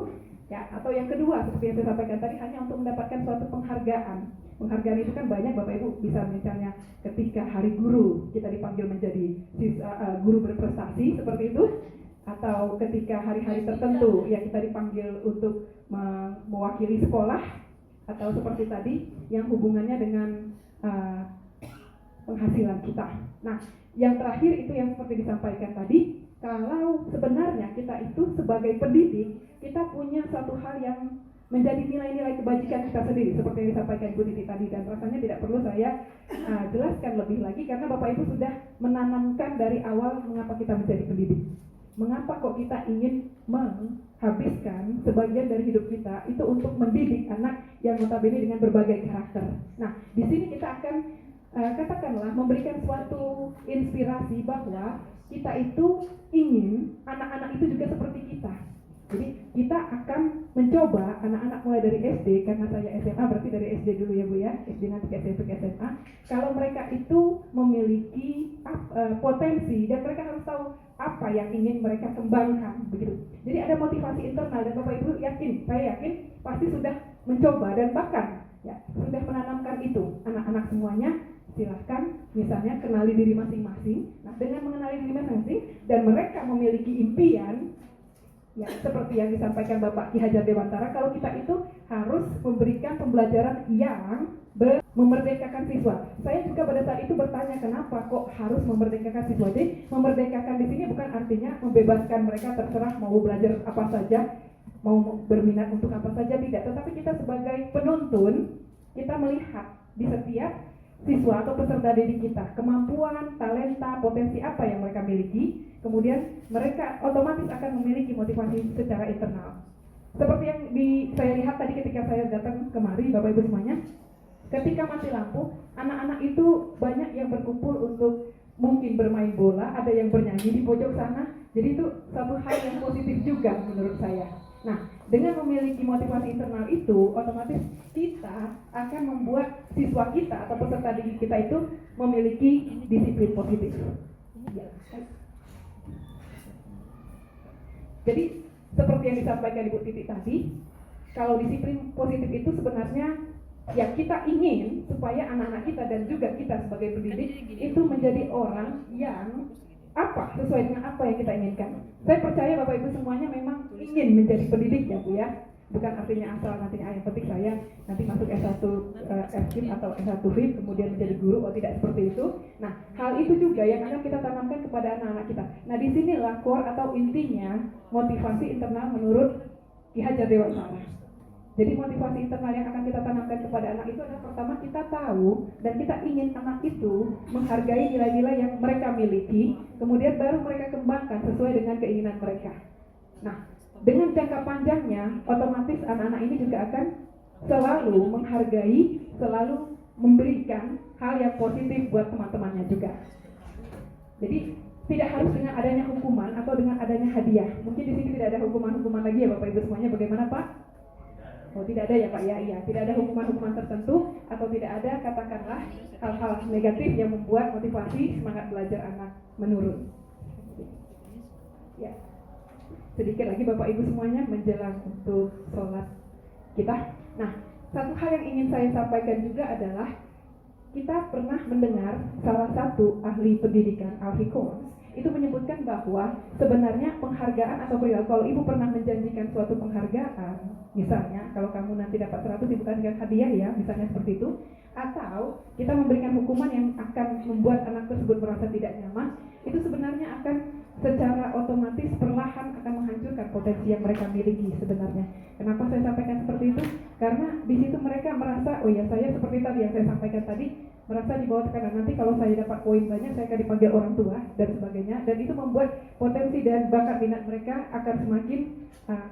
Ya, atau yang kedua seperti yang saya sampaikan tadi, hanya untuk mendapatkan suatu penghargaan. Penghargaan itu kan banyak Bapak Ibu, bisa misalnya ketika hari guru kita dipanggil menjadi guru berprestasi seperti itu, atau ketika hari-hari tertentu ya kita dipanggil untuk mewakili sekolah, atau seperti tadi yang hubungannya dengan penghasilan kita. Nah, yang terakhir itu yang seperti disampaikan tadi, kalau sebenarnya kita itu sebagai pendidik, kita punya satu hal yang menjadi nilai-nilai kebajikan kita sendiri, seperti yang disampaikan Ibu Titi tadi, dan rasanya tidak perlu saya jelaskan lebih lagi karena Bapak Ibu sudah menanamkan dari awal mengapa kita menjadi pendidik. Mengapa kok kita ingin menghabiskan sebagian dari hidup kita itu untuk mendidik anak yang notabene dengan berbagai karakter. Nah, di sini kita akan katakanlah memberikan suatu inspirasi bahwa kita itu ingin anak-anak itu juga seperti kita. Jadi kita akan mencoba anak-anak mulai dari SD, karena saya SMA berarti dari SD dulu ya Bu ya, SD nanti ke SMP ke SMA. Kalau mereka itu memiliki potensi dan mereka harus tahu apa yang ingin mereka kembangkan begitu. Jadi ada motivasi internal, dan Bapak Ibu yakin, saya yakin pasti sudah mencoba dan bahkan ya sudah menanamkan itu. Anak-anak semuanya silahkan misalnya kenali diri masing-masing. Nah, dengan mengenali diri masing-masing dan mereka memiliki impian, ya seperti yang disampaikan Bapak Ki Hajar Dewantara, kalau kita itu harus memberikan pembelajaran yang memerdekakan siswa. Saya juga pada saat itu bertanya, kenapa kok harus memerdekakan siswa? Jadi memerdekakan di sini bukan artinya membebaskan mereka terserah mau belajar apa saja, mau berminat untuk apa saja, tidak. Tetapi kita sebagai penuntun, kita melihat di setiap siswa atau peserta didik kita kemampuan, talenta, potensi apa yang mereka miliki. Kemudian mereka otomatis akan memiliki motivasi secara internal. Seperti yang saya lihat tadi ketika saya datang kemari, Bapak Ibu semuanya, ketika mati lampu, anak-anak itu banyak yang berkumpul untuk mungkin bermain bola, ada yang bernyanyi di pojok sana. Jadi itu satu hal yang positif juga menurut saya. Nah, dengan memiliki motivasi internal itu, otomatis kita akan membuat siswa kita atau peserta didik kita itu memiliki disiplin positif. Ya. Jadi seperti yang disampaikan Ibu Titi tadi, kalau disiplin positif itu sebenarnya ya kita ingin supaya anak-anak kita dan juga kita sebagai pendidik itu menjadi orang yang sesuai dengan apa yang kita inginkan. Saya percaya Bapak Ibu semuanya memang ingin menjadi pendidik ya Bu ya. Bukan artinya asal nantinya yang penting saya nanti masuk S1 FKIP atau S1 FIP kemudian menjadi guru, tidak seperti itu. Nah, hal itu juga yang akan kita tanamkan kepada anak-anak kita. Nah, disinilah core atau intinya motivasi internal menurut Ki Hajar Dewantara. Jadi motivasi internal yang akan kita tanamkan kepada anak itu adalah pertama kita tahu dan kita ingin anak itu menghargai nilai-nilai yang mereka miliki, kemudian baru mereka kembangkan sesuai dengan keinginan mereka. Nah, dengan jangka panjangnya, otomatis anak-anak ini juga akan selalu menghargai, selalu memberikan hal yang positif buat teman-temannya juga. Jadi tidak harus dengan adanya hukuman atau dengan adanya hadiah. Mungkin di sini tidak ada hukuman-hukuman lagi ya Bapak Ibu semuanya. Bagaimana Pak? Oh tidak ada ya Pak ya, iya. Tidak ada hukuman-hukuman tertentu atau tidak ada katakanlah hal-hal negatif yang membuat motivasi semangat belajar anak menurun. Ya. Sedikit lagi Bapak Ibu semuanya menjelang untuk sholat kita. Nah, satu hal yang ingin saya sampaikan juga adalah kita pernah mendengar salah satu ahli pendidikan, Alfie Kohn, itu menyebutkan bahwa sebenarnya penghargaan atau perilaku, kalau ibu pernah menjanjikan suatu penghargaan, misalnya kalau kamu nanti dapat 100 ibu kasihkan hadiah ya, misalnya seperti itu, atau kita memberikan hukuman yang akan membuat anak tersebut merasa tidak nyaman, itu sebenarnya akan secara otomatis perlahan akan menghancurkan potensi yang mereka miliki sebenarnya. Kenapa saya sampaikan seperti itu? Karena di situ mereka merasa, oh ya saya seperti tadi yang saya sampaikan tadi, merasa di bawah tekanan, nanti kalau saya dapat poin banyak saya akan dipanggil orang tua dan sebagainya, dan itu membuat potensi dan bakat minat mereka akan semakin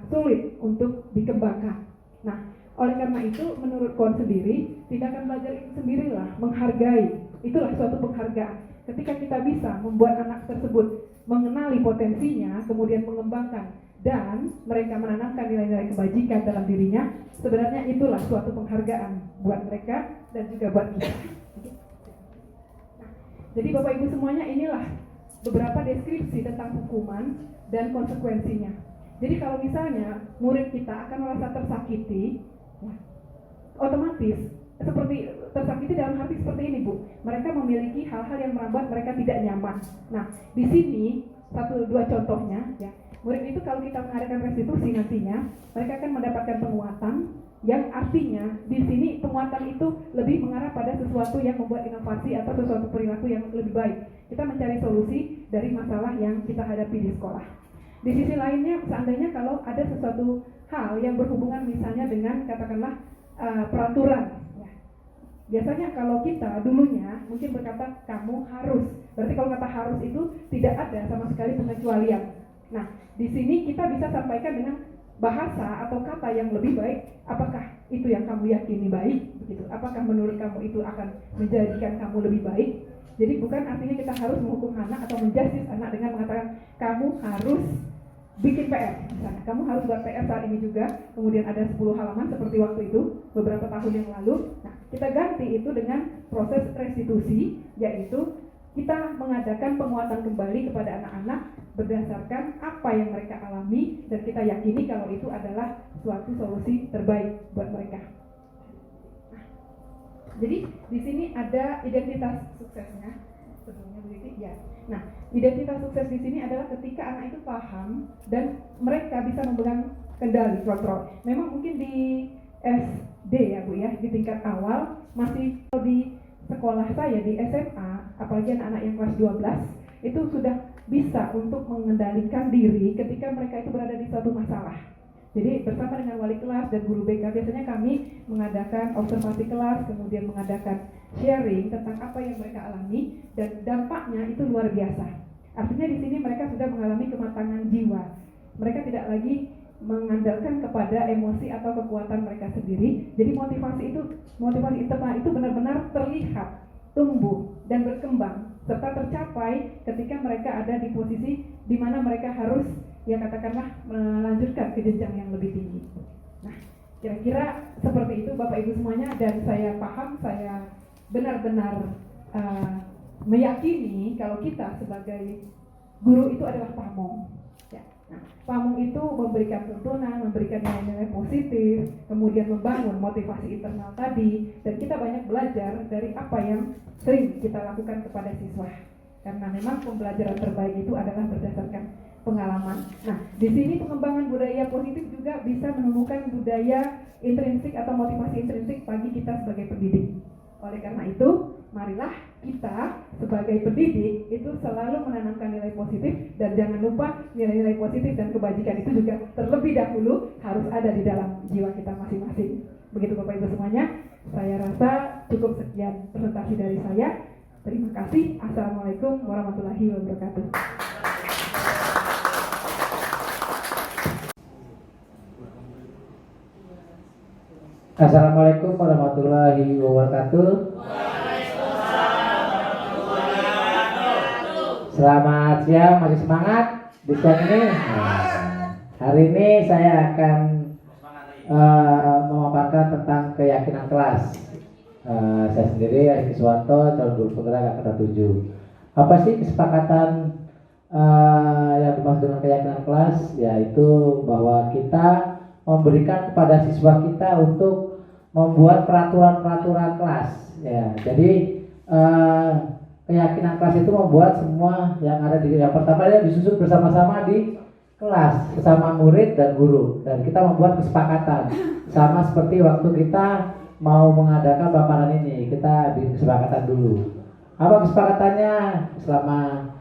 sulit untuk dikembangkan. Nah, oleh karena itu menurut Kohn sendiri, tindakan belajar itu sendirilah menghargai, itulah suatu penghargaan. Ketika kita bisa membuat anak tersebut mengenali potensinya, kemudian mengembangkan dan mereka menanamkan nilai-nilai kebajikan dalam dirinya, sebenarnya itulah suatu penghargaan buat mereka dan juga buat kita. Nah, jadi Bapak Ibu semuanya, inilah beberapa deskripsi tentang hukuman dan konsekuensinya. Jadi kalau misalnya murid kita akan merasa tersakiti, ya, otomatis seperti tersakiti dalam arti seperti ini Bu, mereka memiliki hal-hal yang membuat mereka tidak nyaman. Nah, di sini 1-2 contohnya ya. Murid itu kalau kita mengadakan restitusi nantinya, mereka akan mendapatkan penguatan yang artinya di sini penguatan itu lebih mengarah pada sesuatu yang membuat inovasi atau sesuatu perilaku yang lebih baik. Kita mencari solusi dari masalah yang kita hadapi di sekolah. Di sisi lainnya, seandainya kalau ada sesuatu hal yang berhubungan misalnya dengan katakanlah peraturan. Biasanya kalau kita dulunya mungkin berkata kamu harus, berarti kalau kata harus itu tidak ada sama sekali pengecualian. Nah, di sini kita bisa sampaikan dengan bahasa atau kata yang lebih baik. Apakah itu yang kamu yakini baik? Begitu. Apakah menurut kamu itu akan menjadikan kamu lebih baik? Jadi bukan artinya kita harus menghukum anak atau menjustis anak dengan mengatakan kamu harus bikin PR, misalnya kamu harus buat PR saat ini juga, kemudian ada 10 halaman seperti waktu itu beberapa tahun yang lalu. Nah, kita ganti itu dengan proses restitusi, yaitu kita mengadakan penguatan kembali kepada anak-anak berdasarkan apa yang mereka alami dan kita yakini kalau itu adalah suatu solusi terbaik buat mereka. Nah, jadi di sini ada identitas suksesnya. Sebelumnya begitu ya. Nah, identitas sukses di sini adalah ketika anak itu paham dan mereka bisa memegang kendali, kontrol. Memang mungkin di SD ya Bu ya, di tingkat awal masih di sekolah saya di SMA, apalagi anak-anak yang kelas 12 itu sudah bisa untuk mengendalikan diri ketika mereka itu berada di suatu masalah. Jadi bersama dengan wali kelas dan guru BK biasanya kami mengadakan observasi kelas, kemudian mengadakan sharing tentang apa yang mereka alami dan dampaknya itu luar biasa. Artinya di sini mereka sudah mengalami kematangan jiwa. Mereka tidak lagi mengandalkan kepada emosi atau kekuatan mereka sendiri. Jadi motivasi internal itu benar-benar terlihat, tumbuh dan berkembang serta tercapai ketika mereka ada di posisi di mana mereka harus ya katakanlah melanjutkan ke jenjang yang lebih tinggi. Nah, kira-kira seperti itu Bapak Ibu semuanya, dan saya paham, saya benar-benar meyakini kalau kita sebagai guru itu adalah pamong. Ya. Nah, pamong itu memberikan tuntunan, memberikan nilai-nilai positif, kemudian membangun motivasi internal tadi, dan kita banyak belajar dari apa yang sering kita lakukan kepada siswa. Karena memang pembelajaran terbaik itu adalah berdasarkan pengalaman. Nah, di sini pengembangan budaya positif juga bisa menemukan budaya intrinsik atau motivasi intrinsik bagi kita sebagai pendidik. Oleh karena itu, marilah kita sebagai pendidik itu selalu menanamkan nilai positif, dan jangan lupa nilai-nilai positif dan kebajikan itu juga terlebih dahulu harus ada di dalam jiwa kita masing-masing. Begitu Bapak Ibu semuanya, saya rasa cukup sekian presentasi dari saya. Terima kasih. Assalamualaikum warahmatullahi wabarakatuh. Assalamualaikum warahmatullahi wabarakatuh. Selamat siang, masih semangat di siang ini? Hari ini saya akan memaparkan tentang keyakinan kelas. Saya sendiri Adi Suwanto, calon guru penggerak angkatan 7. Apa sih kesepakatan yang dimaksud dengan keyakinan kelas? Yaitu bahwa kita memberikan kepada siswa kita untuk membuat peraturan-peraturan kelas. Ya, jadi keyakinan kelas itu membuat semua yang ada di yang pertama dia disusun bersama-sama di kelas sesama murid dan guru, dan kita membuat kesepakatan sama seperti waktu kita mau mengadakan paparan ini, kita bikin kesepakatan dulu. Apa kesepakatannya? Selama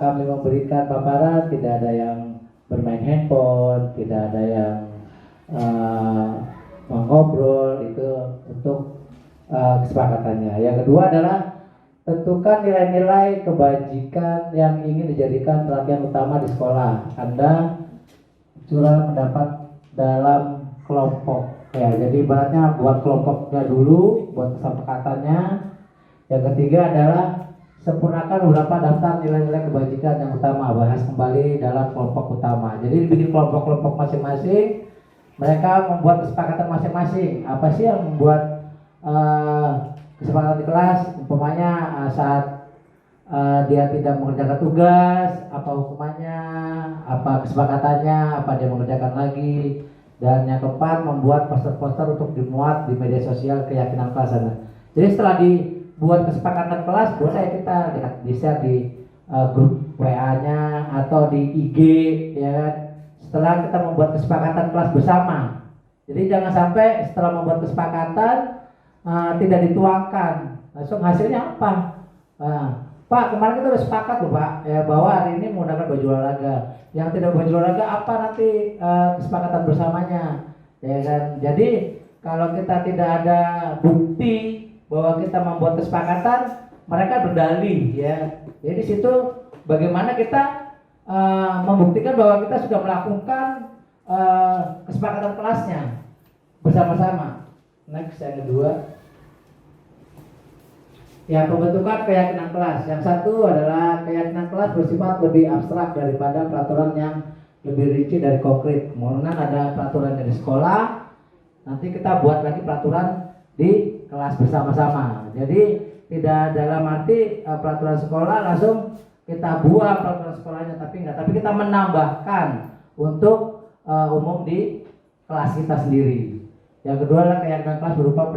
kami memberikan paparan tidak ada yang bermain handphone, tidak ada yang mengobrol, itu untuk kesepakatannya. Yang kedua adalah tentukan nilai-nilai kebajikan yang ingin dijadikan perhatian utama di sekolah. Anda curah pendapat dalam kelompok. Ya, jadi ibaratnya buat kelompoknya dulu, buat kesepakatannya. Yang ketiga adalah sempurnakan beberapa daftar nilai-nilai kebajikan yang utama, bahas kembali dalam kelompok utama. Jadi dibikin kelompok-kelompok masing-masing, mereka membuat kesepakatan masing-masing. Apa sih yang membuat kesepakatan di kelas? Umpamanya saat dia tidak mengerjakan tugas, apa hukumannya, apa kesepakatannya, apa dia mengerjakan lagi. Dan yang keempat, membuat poster-poster untuk dimuat di media sosial keyakinan kelas Anda. Jadi setelah dibuat kesepakatan kelas, boleh kita di-share di grup WA-nya atau di IG, ya kan? Setelah kita membuat kesepakatan kelas bersama. Jadi jangan sampai setelah membuat kesepakatan tidak dituangkan, langsung hasilnya apa? Pak, kemarin kita udah sepakat loh Pak, ya, bahwa hari ini menggunakan baju olahraga. Yang tidak baju olahraga apa nanti kesepakatan bersamanya, ya kan? Jadi kalau kita tidak ada bukti bahwa kita membuat kesepakatan, mereka berdalih, ya. Jadi di situ bagaimana kita membuktikan bahwa kita sudah melakukan kesepakatan kelasnya bersama-sama. Next, yang kedua, ya, pembentukan keyakinan kelas. Yang satu adalah keyakinan kelas bersifat lebih abstrak daripada peraturan yang lebih rinci dari konkret. Kemudian ada peraturan dari sekolah, nanti kita buat lagi peraturan di kelas bersama-sama. Jadi tidak dalam arti peraturan sekolah langsung kita buang peraturan sekolahnya, tapi enggak. Tapi kita menambahkan untuk umum di kelas kita sendiri. Yang kedua adalah keyakinan kelas berupa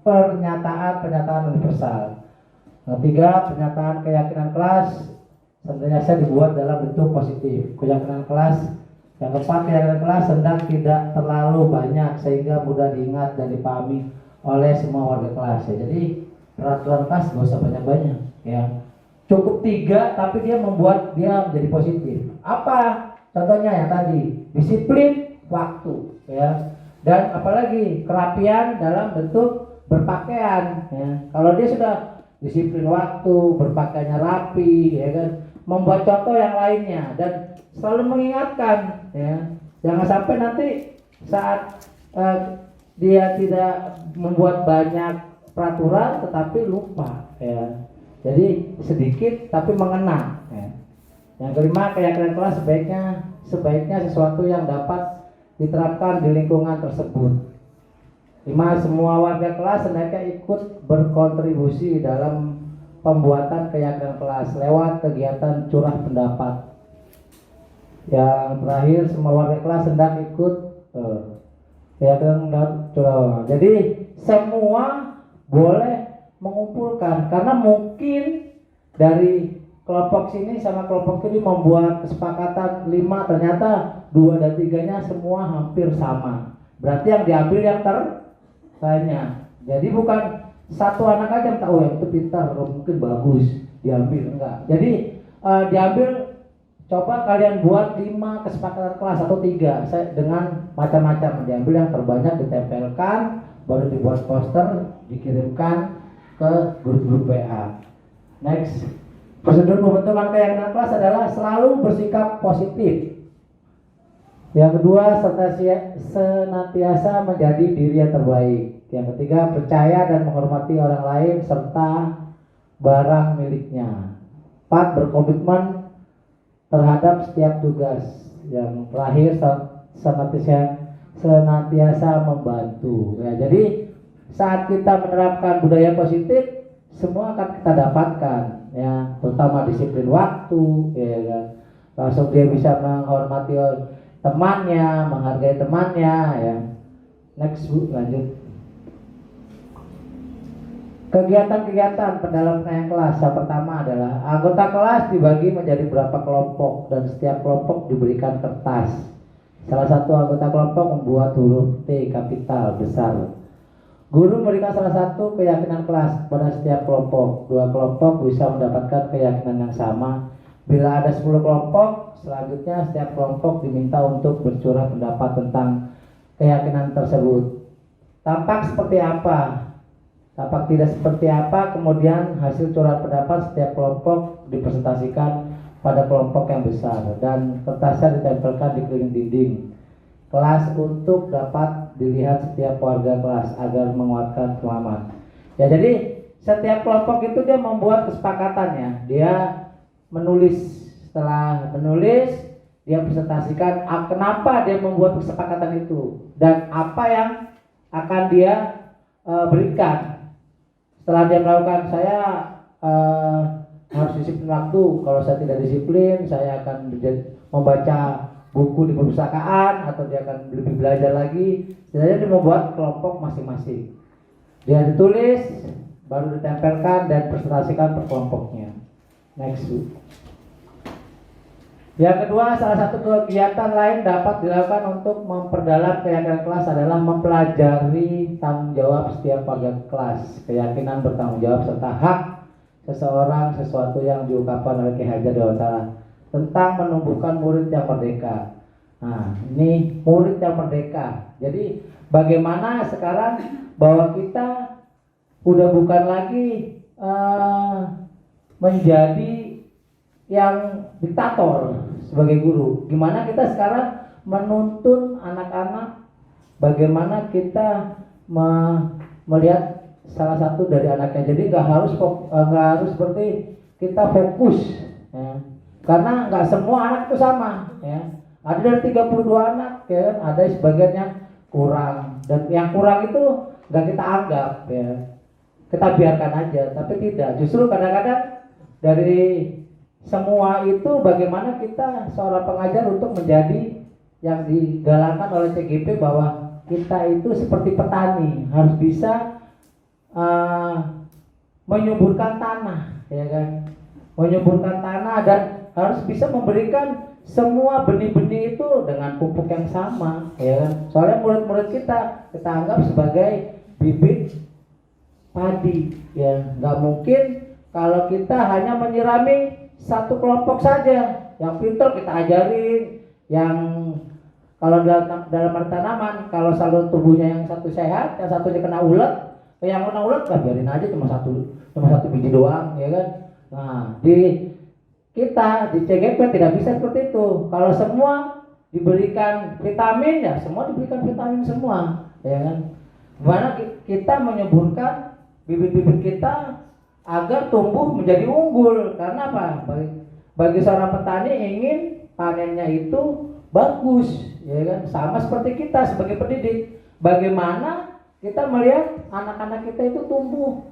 pernyataan universal. Ketiga, pernyataan keyakinan kelas senantiasa dibuat dalam bentuk positif. Keyakinan kelas. Yang keempat, keyakinan kelas hendak tidak terlalu banyak sehingga mudah diingat dan dipahami oleh semua warga kelas. Ya, jadi peraturan kelas gak usah banyak-banyak. Ya, cukup 3, tapi dia membuat dia menjadi positif. Apa? Contohnya yang tadi, disiplin waktu. Ya, dan apalagi kerapian dalam bentuk berpakaian. Ya. Kalau dia sudah disiplin waktu, berpakaiannya rapi, ya kan, membuat contoh yang lainnya dan selalu mengingatkan, ya, jangan sampai nanti saat dia tidak membuat banyak peraturan tetapi lupa, ya. Jadi sedikit tapi mengena. Ya. Yang kelima, keyakinan kelas sebaiknya sesuatu yang dapat diterapkan di lingkungan tersebut. 5. Semua warga kelas hendaknya ikut berkontribusi dalam pembuatan keyakinan kelas lewat kegiatan curah pendapat. Yang terakhir, semua warga kelas hendak ikut keyakinan curah. Jadi semua boleh mengumpulkan, karena mungkin dari kelompok sini sama kelompok ini membuat kesepakatan 5, ternyata 2 dan 3-nya semua hampir sama. Berarti yang diambil yang terbanyak. Jadi bukan satu anak aja tahu yang itu pintar, mungkin bagus, diambil enggak. Jadi diambil, coba kalian buat 5 kesepakatan kelas atau 3 dengan macam-macam, diambil yang terbanyak ditempelkan, baru dibuat poster, dikirimkan ke grup-grup WA. Next, prosedur pembentukan keyakinan kelas adalah selalu bersikap positif. Yang kedua, senantiasa menjadi diri yang terbaik. Yang ketiga, percaya dan menghormati orang lain serta barang miliknya. 4, berkomitmen terhadap setiap tugas. Yang terakhir, senantiasa membantu. Ya, jadi saat kita menerapkan budaya positif, semua akan kita dapatkan, ya, terutama disiplin waktu, ya kan. Langsung dia bisa menghormati temannya, menghargai temannya, ya. Next Bu, lanjut. Kegiatan-kegiatan pendalam kelas. Yang pertama adalah anggota kelas dibagi menjadi beberapa kelompok dan setiap kelompok diberikan kertas. Salah satu anggota kelompok membuat huruf T kapital besar. Guru memberikan salah satu keyakinan kelas pada setiap kelompok. 2 kelompok bisa mendapatkan keyakinan yang sama. Bila ada 10 kelompok, selanjutnya setiap kelompok diminta untuk bercurah pendapat tentang keyakinan tersebut. Tampak seperti apa? Tampak tidak seperti apa, kemudian hasil curahan pendapat setiap kelompok dipresentasikan pada kelompok yang besar dan kertasnya ditempelkan di keliling dinding kelas untuk dapat dilihat setiap warga kelas agar menguatkan semangat. Ya, jadi setiap kelompok itu dia membuat kesepakatannya. Dia menulis, setelah menulis dia presentasikan kenapa dia membuat kesepakatan itu dan apa yang akan dia berikan. Setelah dia melakukan, saya harus disiplin waktu. Kalau saya tidak disiplin, saya akan membaca buku di perpustakaan atau dia akan lebih belajar lagi. Setidaknya dia membuat kelompok masing-masing. Dia ditulis, baru ditempelkan dan presentasikan per kelompoknya. Next. Yang kedua, salah satu kegiatan lain dapat dilakukan untuk memperdalam keyakinan kelas adalah mempelajari tanggung jawab setiap warga kelas. Keyakinan bertanggung jawab serta hak seseorang sesuatu yang diungkapkan oleh Ki Hajar Dewantara tentang menumbuhkan murid yang merdeka. Nah, ini murid yang merdeka. Jadi bagaimana sekarang bahwa kita udah bukan lagi menjadi yang diktator sebagai guru. Gimana kita sekarang menuntun anak-anak, bagaimana kita melihat salah satu dari anaknya. Jadi nggak harus seperti kita fokus, ya. Karena nggak semua anak itu sama, ya. Ada dari 32 anak, ya, ada sebagian yang kurang, dan yang kurang itu nggak kita anggap, ya. Kita biarkan aja, tapi tidak. Justru kadang-kadang dari semua itu bagaimana kita seorang pengajar untuk menjadi yang digalakkan oleh CGP bahwa kita itu seperti petani, harus bisa menyuburkan tanah, ya kan? Menyuburkan tanah dan harus bisa memberikan semua benih-benih itu dengan pupuk yang sama, ya kan? Soalnya murid-murid kita anggap sebagai bibit padi, ya. Nggak mungkin kalau kita hanya menyirami satu kelompok saja. Yang pintar kita ajarin, yang kalau dalam tanaman, kalau salur tubuhnya yang satu sehat, yang satunya kena ulet, yang kena ulet kan biarin aja cuma satu biji doang, ya kan? Nah, di kita di CGP tidak bisa seperti itu. Kalau semua diberikan vitamin, ya semua diberikan vitamin semua, ya kan? Gimana kita menyuburkan bibit-bibit kita agar tumbuh menjadi unggul. Karena apa? Bagi seorang petani ingin panennya itu bagus, ya kan? Sama seperti kita sebagai pendidik. Bagaimana kita melihat anak-anak kita itu tumbuh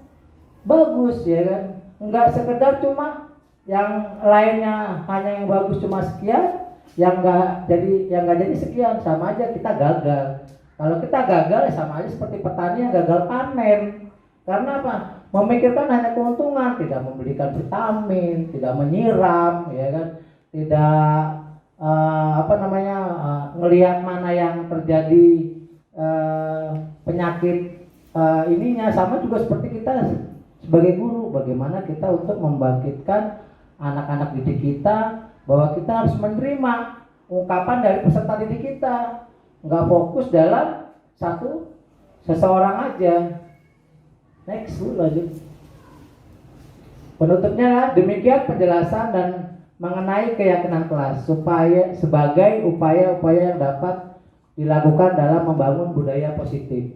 bagus, ya kan? Enggak sekedar cuma yang lainnya hanya yang bagus cuma sekian, yang enggak jadi sekian, sama aja kita gagal. Kalau kita gagal ya sama aja seperti petani yang gagal panen. Karena apa? Memikirkan hanya keuntungan, tidak memberikan vitamin, tidak menyiram, ya kan? Tidak melihat mana yang terjadi penyakit ininya sama juga seperti kita sebagai guru, bagaimana kita untuk membangkitkan anak-anak didik kita bahwa kita harus menerima ungkapan dari peserta didik kita, nggak fokus dalam seseorang aja. Next, Bu, lanjut. Penutupnya demikian penjelasan dan mengenai keyakinan kelas supaya sebagai upaya-upaya yang dapat dilakukan dalam membangun budaya positif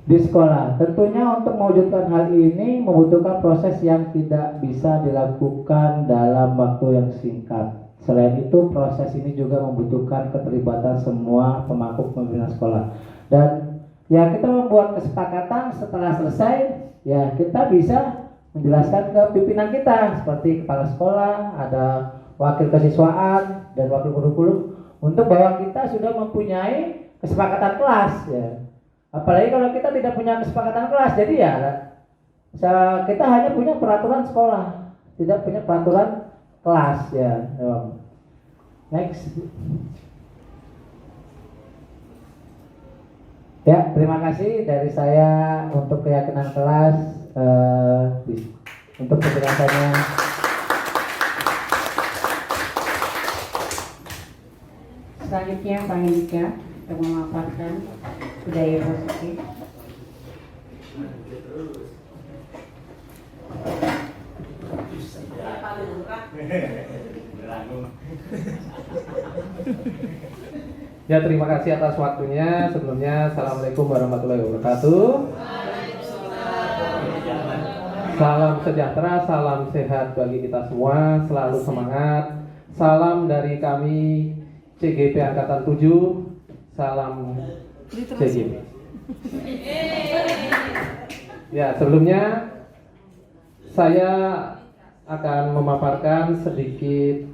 di sekolah. Tentunya untuk mewujudkan hal ini membutuhkan proses yang tidak bisa dilakukan dalam waktu yang singkat. Selain itu, proses ini juga membutuhkan keterlibatan semua pemangku pemimpinan sekolah. Dan ya kita membuat kesepakatan setelah selesai, ya kita bisa menjelaskan ke pimpinan kita seperti kepala sekolah, ada wakil kesiswaan dan wakil guru untuk bahwa kita sudah mempunyai kesepakatan kelas ya. Apalagi kalau kita tidak punya kesepakatan kelas, jadi ya kita hanya punya peraturan sekolah, tidak punya peraturan kelas ya. Next. Ya, terima kasih dari saya untuk keyakinan kelas, untuk penjelasannya. Selanjutnya Pak Hendika untuk memaparkan budaya positif. Ya, terima kasih atas waktunya. Sebelumnya, Assalamualaikum warahmatullahi wabarakatuh. Salam sejahtera, salam sehat bagi kita semua. Selalu semangat. Salam dari kami CGP Angkatan 7. Salam CGP. Ya, sebelumnya saya akan memaparkan sedikit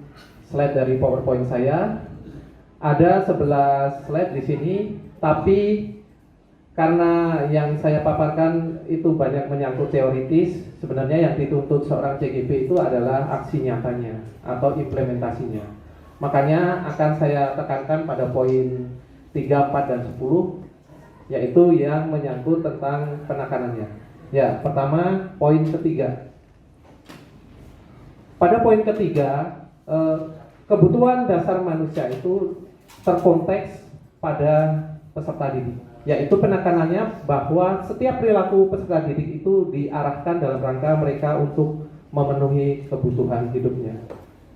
slide dari PowerPoint saya. Ada 11 slide di sini, tapi karena yang saya paparkan itu banyak menyangkut teoritis, sebenarnya yang dituntut seorang CGP itu adalah aksi nyatanya atau implementasinya. Makanya akan saya tekankan pada poin 3, 4, dan 10, yaitu yang menyangkut tentang penekanannya. Ya, pertama poin ketiga. Pada poin ketiga, kebutuhan dasar manusia itu terkonteks pada peserta didik, yaitu penekanannya bahwa setiap perilaku peserta didik itu diarahkan dalam rangka mereka untuk memenuhi kebutuhan hidupnya.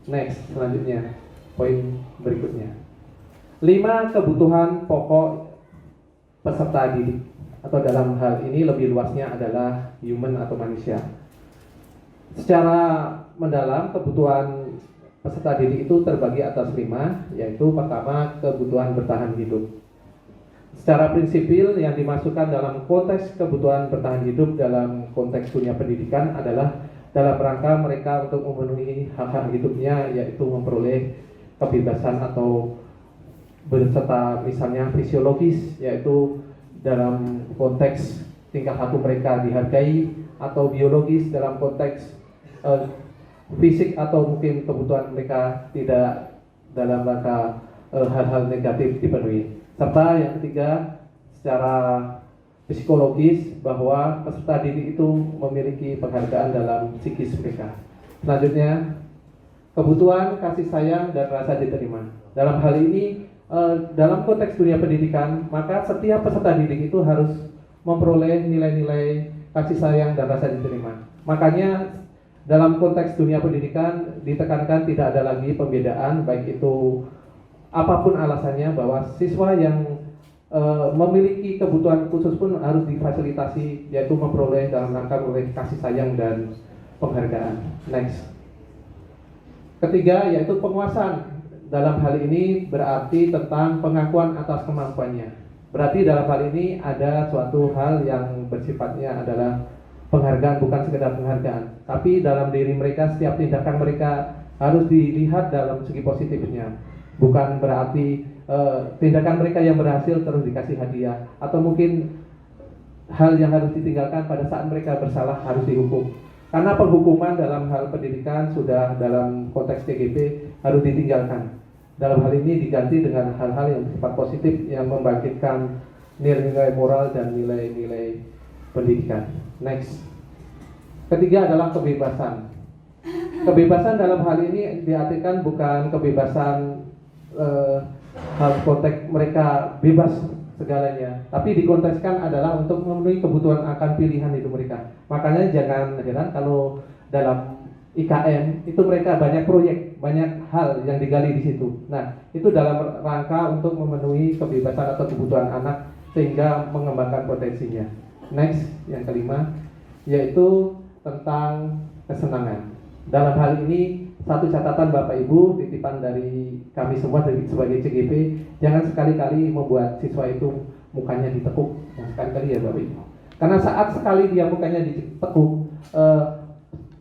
Next, selanjutnya, poin berikutnya. 5 kebutuhan pokok peserta didik, atau dalam hal ini lebih luasnya adalah human atau manusia. Secara mendalam, kebutuhan peserta didik itu terbagi atas 5, yaitu pertama, kebutuhan bertahan hidup. Secara prinsipil yang dimasukkan dalam konteks kebutuhan bertahan hidup dalam konteks dunia pendidikan adalah dalam rangka mereka untuk memenuhi hak-hak hidupnya, yaitu memperoleh kebebasan atau berserta misalnya fisiologis, yaitu dalam konteks tingkah laku mereka dihargai, atau biologis dalam konteks fisik atau mungkin kebutuhan mereka tidak dalam rangka hal-hal negatif dipenuhi. Serta yang ketiga, secara psikologis bahwa peserta didik itu memiliki penghargaan dalam psikis mereka. Selanjutnya, kebutuhan kasih sayang dan rasa diterima. Dalam hal ini, dalam konteks dunia pendidikan, maka setiap peserta didik itu harus memperoleh nilai-nilai kasih sayang dan rasa diterima. Makanya dalam konteks dunia pendidikan ditekankan tidak ada lagi pembedaan, baik itu apapun alasannya, bahwa siswa yang memiliki kebutuhan khusus pun harus difasilitasi, yaitu memperoleh dalam rangka memperoleh kasih sayang dan penghargaan. Next. Ketiga, yaitu penguasaan. Dalam hal ini berarti tentang pengakuan atas kemampuannya. Berarti dalam hal ini ada suatu hal yang bersifatnya adalah penghargaan, bukan sekedar penghargaan, tapi dalam diri mereka setiap tindakan mereka harus dilihat dalam segi positifnya. Bukan berarti tindakan mereka yang berhasil terus dikasih hadiah, atau mungkin hal yang harus ditinggalkan pada saat mereka bersalah harus dihukum. Karena penghukuman dalam hal pendidikan sudah dalam konteks TGP harus ditinggalkan. Dalam hal ini diganti dengan hal-hal yang bersifat positif yang membangkitkan nilai-nilai moral dan nilai-nilai pendidikan. Next. Ketiga adalah kebebasan. Kebebasan dalam hal ini diartikan bukan kebebasan hal konteks mereka bebas segalanya, tapi dikontekskan adalah untuk memenuhi kebutuhan akan pilihan itu mereka. Makanya jangan heran kalau dalam IKN itu mereka banyak proyek, banyak hal yang digali di situ. Nah, itu dalam rangka untuk memenuhi kebebasan atau kebutuhan anak sehingga mengembangkan potensinya. Next, yang kelima, yaitu tentang kesenangan. Dalam hal ini, satu catatan Bapak Ibu, titipan dari kami semua sebagai CGP, jangan sekali-kali membuat siswa itu mukanya ditekuk. Sekali-kali ya Bapak Ibu. Karena saat sekali dia mukanya ditekuk,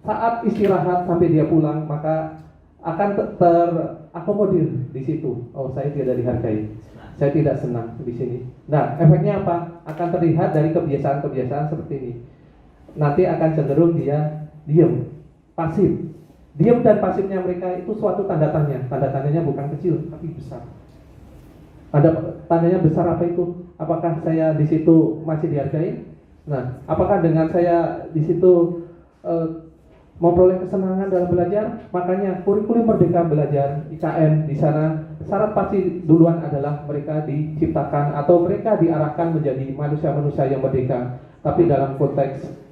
saat istirahat sampai dia pulang, maka akan terakomodir di situ. Oh, saya tidak dihargai, saya tidak senang di sini. Nah, efeknya apa? Akan terlihat dari kebiasaan-kebiasaan seperti ini. Nanti akan cenderung dia diam, pasif. Diam dan pasifnya mereka itu suatu tanda tanya. Tanda tanyanya bukan kecil, tapi besar. Tandanya besar apa itu? Apakah saya di situ masih dihargai? Nah, apakah dengan saya di situ memperoleh kesenangan dalam belajar? Makanya kurikulum Merdeka Belajar IKN di sana syarat pasti duluan adalah mereka diciptakan atau mereka diarahkan menjadi manusia-manusia yang merdeka, tapi dalam konteks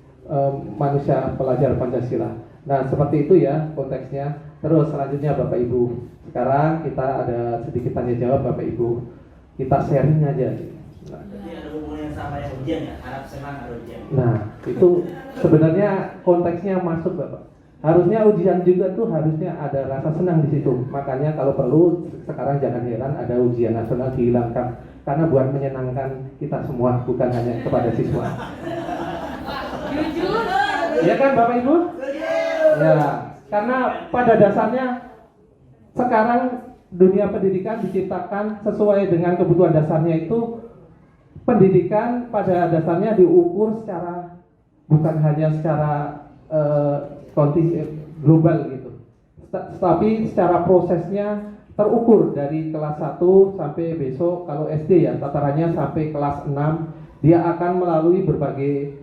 manusia pelajar Pancasila. Nah, seperti itu ya konteksnya. Terus selanjutnya Bapak Ibu, sekarang kita ada sedikit tanya jawab Bapak Ibu. Kita sharing aja. Nah, jadi ada hubungan yang sama yang ujian ya, harap senang ada ujian. nah, itu sebenarnya konteksnya masuk Bapak. Harusnya ujian juga tuh harusnya ada rasa senang di situ. Makanya kalau perlu sekarang jangan heran ada ujian nasional dihilangkan, karena buat menyenangkan kita semua, bukan hanya kepada siswa. Ya kan Bapak Ibu? Ya, karena pada dasarnya sekarang dunia pendidikan diciptakan sesuai dengan kebutuhan dasarnya itu. Pendidikan pada dasarnya diukur secara bukan hanya secara global gitu, tapi secara prosesnya terukur dari kelas 1 sampai besok kalau SD ya tatarannya sampai kelas 6 dia akan melalui berbagai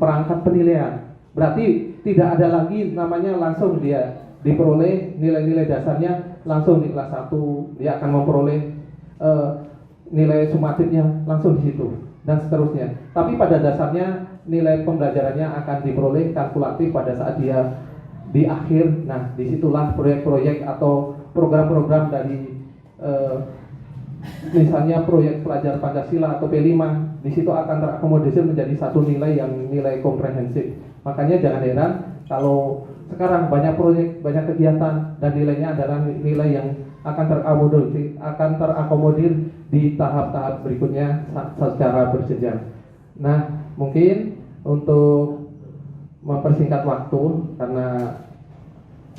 perangkat penilaian. Berarti tidak ada lagi namanya langsung dia diperoleh nilai-nilai dasarnya langsung di kelas 1, dia akan memperoleh nilai sumatifnya langsung di situ dan seterusnya. Tapi pada dasarnya nilai pembelajarannya akan diperoleh kalkulatif pada saat dia di akhir. Nah, disitulah proyek-proyek atau program-program dari misalnya proyek pelajar Pancasila atau P5, di situ akan terakomodasi menjadi satu nilai yang nilai komprehensif. Makanya jangan heran kalau sekarang banyak proyek, banyak kegiatan dan nilainya adalah nilai yang akan terakomodir di tahap-tahap berikutnya secara berjenjang. Nah, mungkin untuk mempersingkat waktu karena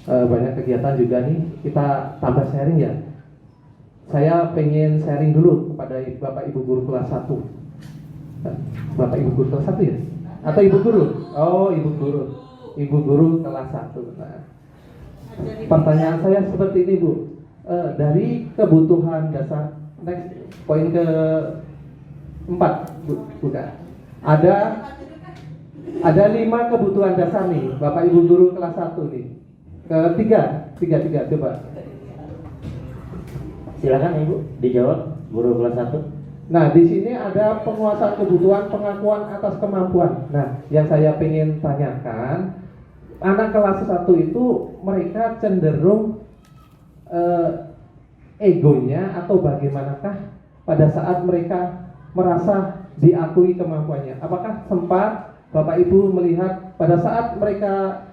banyak kegiatan juga nih, kita tambah sharing ya. Saya pengen sharing dulu kepada Bapak Ibu guru kelas 1. Bapak Ibu guru kelas 1 ya? Atau Ibu guru? Oh, Ibu guru. Ibu guru kelas 1. Nah, pertanyaan saya seperti ini Bu. Dari kebutuhan dasar, next poin ke 4 bukan. Ada 5 kebutuhan dasar nih, Bapak Ibu guru kelas 1 nih. Tiga coba. Silakan Ibu dijawab guru kelas 1. Nah, di sini ada penguasaan kebutuhan, pengakuan atas kemampuan. Nah, yang saya pengen tanyakan, anak kelas 1 itu mereka cenderung egonya atau bagaimanakah pada saat mereka merasa diakui kemampuannya? Apakah sempat Bapak Ibu melihat pada saat mereka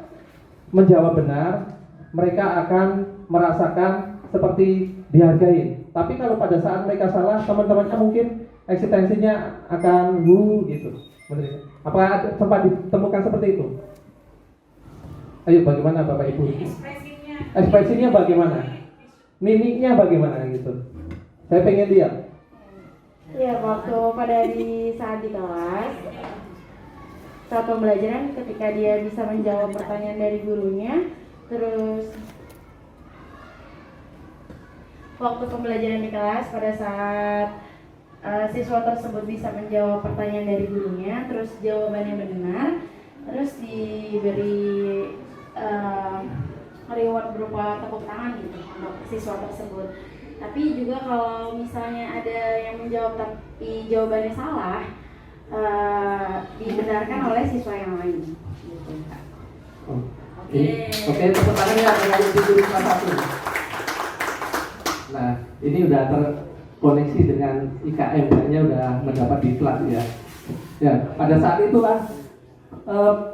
menjawab benar, mereka akan merasakan seperti dihargai. Tapi kalau pada saat mereka salah, teman-temannya mungkin eksistensinya akan gitu. Apakah sempat ditemukan seperti itu? Ayo, bagaimana Bapak Ibu? Ekspresinya bagaimana? Mimiknya bagaimana gitu? Saya pengen lihat. Ya, waktu saat di kelas, saat pembelajaran ketika dia bisa menjawab pertanyaan dari gurunya, terus waktu pembelajaran di kelas pada saat siswa tersebut bisa menjawab pertanyaan dari gurunya, terus jawabannya benar, terus diberi reward berupa tepuk tangan gitu untuk siswa tersebut. Tapi juga kalau misalnya ada yang menjawab tapi jawabannya salah, dibenarkan oleh siswa yang lain. Gitu, Kak. Oke, tepuk tangan ya dengan guru kelas 1. Nah, ini udah terkoneksi dengan IKM-nya udah mendapat diklat ya. Ya, pada saat itulah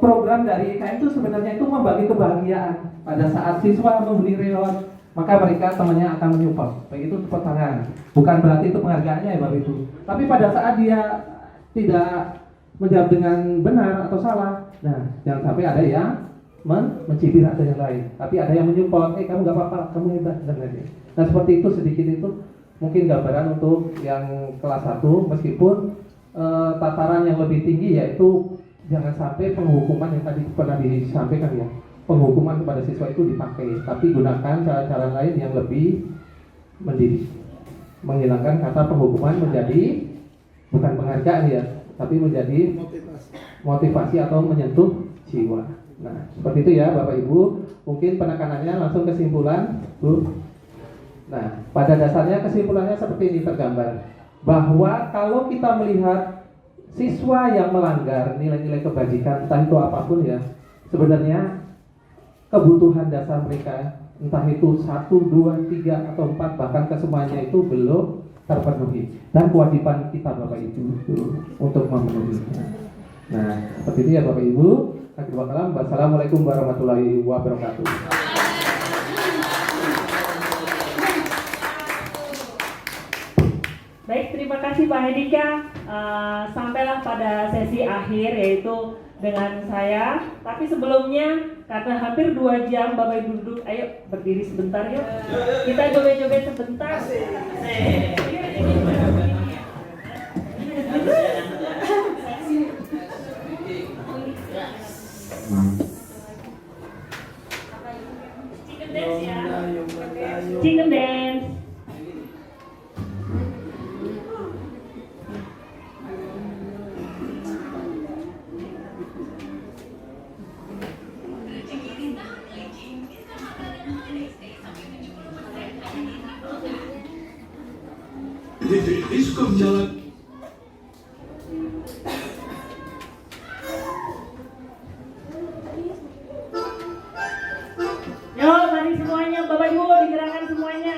program dari IKM itu sebenarnya itu membagi kebahagiaan. Pada saat siswa membeli reward, maka mereka temannya akan menyupport. Baik itu tepuk tangan. Bukan berarti itu penghargaannya ya Bapak Ibu. Tapi pada saat dia tidak menjawab dengan benar atau salah, nah jangan sampai ada yang mencibir atau yang lain. Tapi ada yang menyupport, kamu gak apa-apa, kamu hebat dan lain-lain. Nah seperti itu sedikit itu mungkin gambaran untuk yang kelas 1, meskipun tataran yang lebih tinggi yaitu jangan sampai penghukuman yang tadi pernah disampaikan ya. Penghukuman kepada siswa itu dipakai, tapi gunakan cara-cara lain yang lebih mendidik. Menghilangkan kata penghukuman menjadi bukan penghargaan ya, tapi menjadi motivasi atau menyentuh jiwa. Nah, seperti itu ya Bapak Ibu. Mungkin penekanannya langsung kesimpulan, Bu. Nah, pada dasarnya kesimpulannya seperti ini tergambar, bahwa kalau kita melihat siswa yang melanggar nilai-nilai kebajikan, entah itu apapun ya, sebenarnya kebutuhan dasar mereka, entah itu 1, 2, 3, atau 4, bahkan kesemuanya itu belum terpenuhi. Dan kewajiban kita Bapak Ibu untuk memenuhinya. Nah, seperti itu ya Bapak Ibu. Wassalamualaikum warahmatullahi wabarakatuh. Baik, terima kasih Pak Hedika. Sampailah pada sesi akhir yaitu dengan saya. Tapi sebelumnya karena hampir 2 jam Bapak Ibu duduk, ayo berdiri sebentar yuk. Kita joget-joget sebentar. Chicken dance ya. Chicken dance. Diskon jalan. Yo, mari semuanya, Bapak Ibu digerakkan semuanya.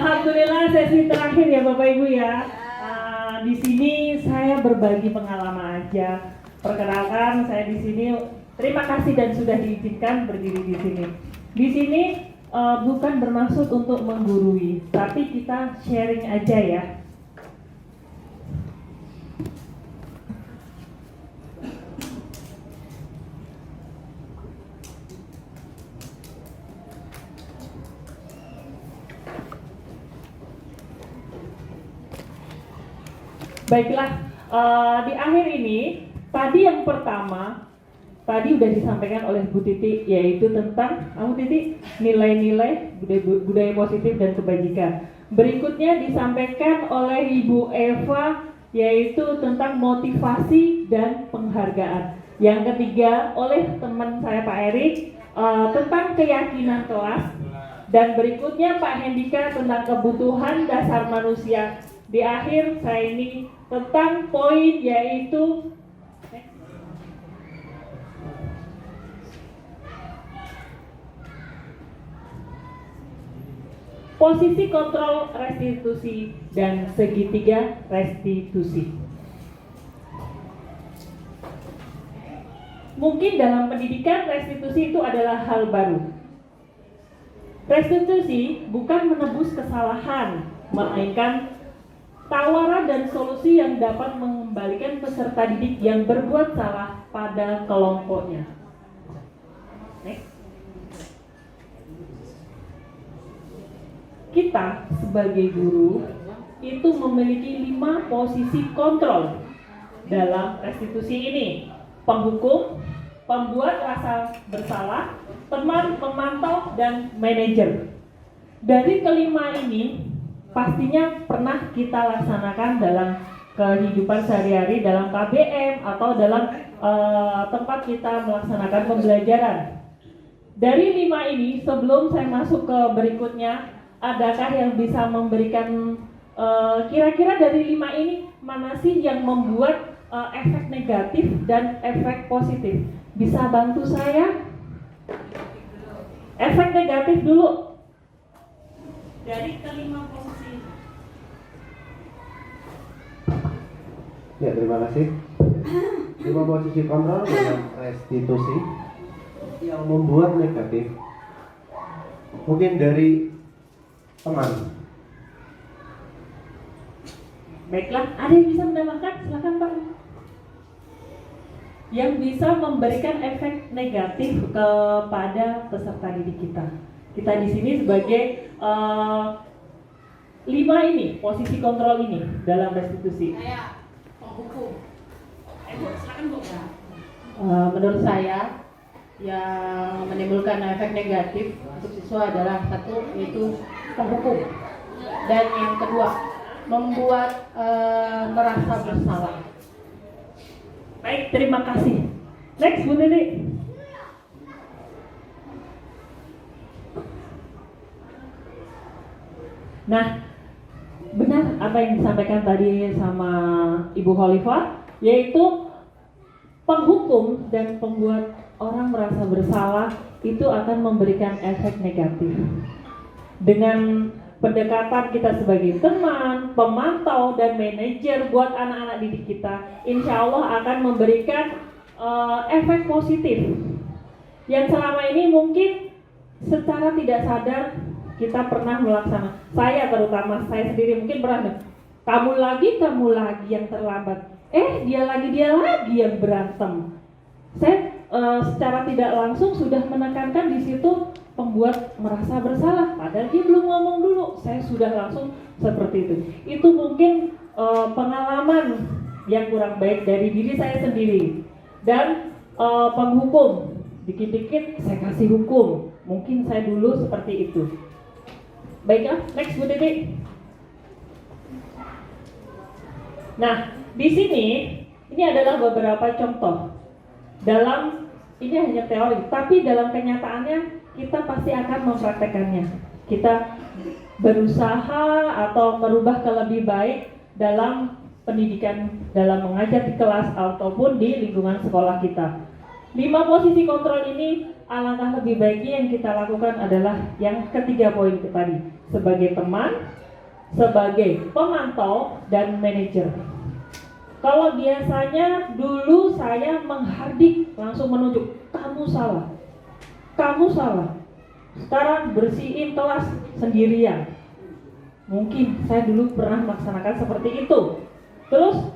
Alhamdulillah sesi terakhir ya Bapak Ibu ya. Di sini saya berbagi pengalaman aja. Perkenalkan saya di sini. Terima kasih dan sudah diizinkan berdiri di sini. Di sini bukan bermaksud untuk menggurui, tapi kita sharing aja ya. Baiklah, di akhir ini, tadi yang pertama, tadi sudah disampaikan oleh Bu Titi, yaitu tentang, Titi, nilai-nilai budaya positif dan kebajikan. Berikutnya disampaikan oleh Ibu Eva, yaitu tentang motivasi dan penghargaan. Yang ketiga, oleh teman saya Pak Erik, tentang keyakinan kelas. Dan berikutnya Pak Hendika tentang kebutuhan dasar manusia. Di akhir saya ini tentang poin yaitu posisi kontrol restitusi dan segitiga restitusi. Mungkin dalam pendidikan restitusi itu adalah hal baru. Restitusi bukan menebus kesalahan, melainkan tawaran dan solusi yang dapat mengembalikan peserta didik yang berbuat salah pada kelompoknya. Next. Kita sebagai guru itu memiliki 5 posisi kontrol dalam restitusi ini: penghukum, pembuat rasa bersalah, teman, pemantau, dan manajer. Dari kelima ini pastinya pernah kita laksanakan dalam kehidupan sehari-hari, dalam KBM atau dalam tempat kita melaksanakan pembelajaran. Dari 5 ini, sebelum saya masuk ke berikutnya, adakah yang bisa memberikan kira-kira dari 5 ini mana sih yang membuat efek negatif dan efek positif? Bisa bantu saya? Efek negatif dulu. Dari kelima posisi. Ya, terima kasih. 5 posisi kontrol dalam restitusi yang membuat negatif mungkin dari teman. Baiklah, ada yang bisa menambahkan? Silakan Pak. Yang bisa memberikan efek negatif kepada peserta didik kita. Kita di sini sebagai 5 ini, posisi kontrol ini dalam restitusi. Saya penghukum. Silakan Bu. Menurut saya yang menimbulkan efek negatif untuk siswa adalah satu, yaitu penghukum, dan yang kedua membuat merasa bersalah. Baik, terima kasih. Next, Bu Nini. Nah, benar apa yang disampaikan tadi sama Ibu Khalifah, yaitu penghukum dan pembuat orang merasa bersalah itu akan memberikan efek negatif. Dengan pendekatan kita sebagai teman, pemantau, dan manajer buat anak-anak didik kita, insya Allah akan memberikan efek positif yang selama ini mungkin secara tidak sadar kita pernah melaksanakan. Saya terutama, saya sendiri mungkin pernah, kamu lagi yang terlambat, dia lagi yang berantem. Saya secara tidak langsung sudah menekankan di situ pembuat merasa bersalah, padahal dia belum ngomong dulu, saya sudah langsung seperti itu. Itu mungkin pengalaman yang kurang baik dari diri saya sendiri. Dan penghukum, dikit-dikit saya kasih hukum, mungkin saya dulu seperti itu. Baiklah, next Bu Titi. Nah, di sini ini adalah beberapa contoh. Dalam ini hanya teori, tapi dalam kenyataannya kita pasti akan mempraktekannya. Kita berusaha atau merubah ke lebih baik dalam pendidikan, dalam mengajar di kelas ataupun di lingkungan sekolah kita. 5 posisi kontrol ini alangkah lebih baiknya yang kita lakukan adalah yang ketiga poin tadi, sebagai teman, sebagai pemantau, dan manajer. Kalau biasanya dulu saya menghardik, langsung menunjuk, kamu salah, kamu salah. Sekarang bersihin kelas sendirian. Mungkin saya dulu pernah melaksanakan seperti itu. Terus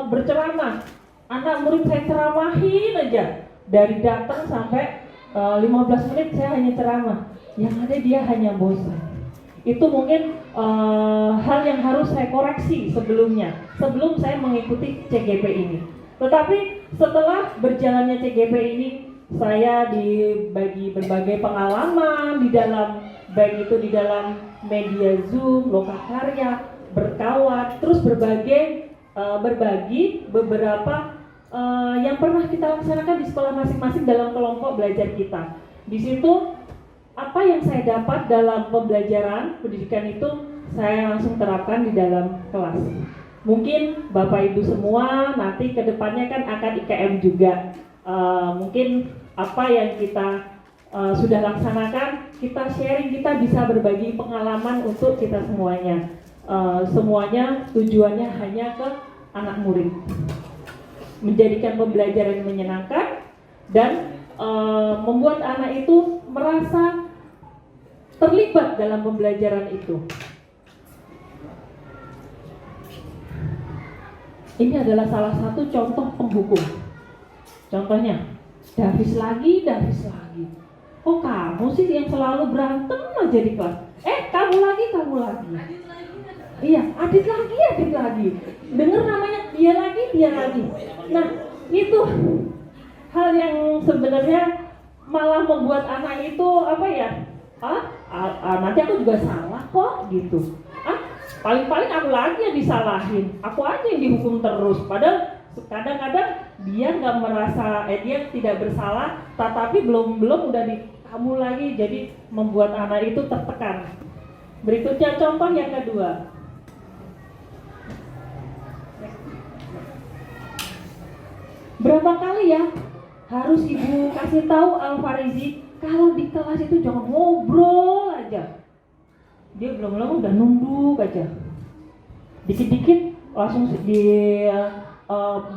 berceramah, anak murid saya ceramahin aja, dari datang sampai 15 menit saya hanya ceramah, yang ada dia hanya bosan. Itu mungkin hal yang harus saya koreksi sebelumnya, sebelum saya mengikuti CGP ini. Tetapi setelah berjalannya CGP ini, saya dibagi berbagai pengalaman di dalam, baik itu di dalam media Zoom, Lokakarya, berkawan, terus berbagi beberapa yang pernah kita laksanakan di sekolah masing-masing dalam kelompok belajar kita. Di situ apa yang saya dapat dalam pembelajaran pendidikan itu saya langsung terapkan di dalam kelas. Mungkin Bapak Ibu semua nanti kedepannya kan akan IKM juga. Mungkin apa yang kita sudah laksanakan, kita sharing, kita bisa berbagi pengalaman untuk kita semuanya. Semuanya tujuannya hanya ke anak murid, menjadikan pembelajaran menyenangkan dan membuat anak itu merasa terlibat dalam pembelajaran itu. Ini adalah salah satu contoh penghukum. Contohnya, Davis lagi. Oh kamu sih yang selalu berantem aja di kelas. Kamu lagi. Iya, Adit lagi. Dengar namanya dia lagi. Nah, itu hal yang sebenarnya malah membuat anak itu apa ya? Nanti aku juga salah kok gitu. Paling-paling aku lagi yang disalahin. Aku aja yang dihukum terus. Padahal kadang-kadang dia nggak merasa, dia tidak bersalah, tetapi belum udah di kamu lagi, jadi membuat anak itu tertekan. Berikutnya contoh yang kedua. Berapa kali ya harus ibu kasih tahu Al-Farizi kalau di kelas itu jangan ngobrol aja. Dia belum udah nunduk aja. Dikit-dikit langsung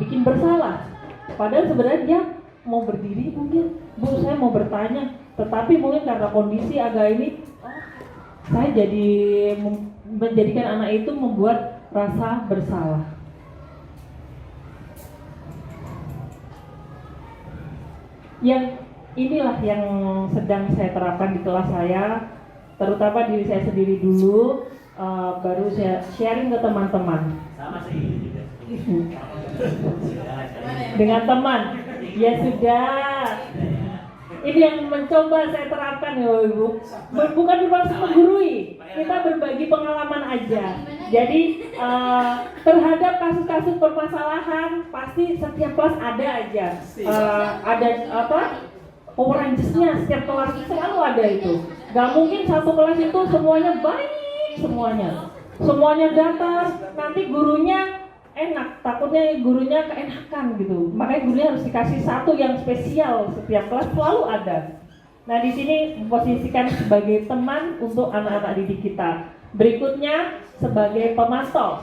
bikin bersalah. Padahal sebenarnya dia mau berdiri mungkin, Bu saya mau bertanya, tetapi mungkin karena kondisi agak ini, saya jadi menjadikan anak itu membuat rasa bersalah. Yang inilah yang sedang saya terapkan di kelas saya, terutama diri saya sendiri dulu, baru saya sharing ke teman-teman. Sama sih. Dengan teman, ya sudah. Ini yang mencoba saya terapkan ya Ibu. Bukan bermaksud menggurui, kita berbagi pengalaman aja. Jadi terhadap kasus-kasus permasalahan pasti setiap kelas ada aja. Ada orangesnya, setiap kelas selalu ada itu. Gak mungkin satu kelas itu semuanya baik semuanya datar, nanti gurunya enak, takutnya gurunya keenakan gitu. Makanya gurunya harus dikasih satu yang spesial, setiap kelas selalu ada. Nah di sini memposisikan sebagai teman untuk anak-anak didik kita. Berikutnya sebagai pemantau.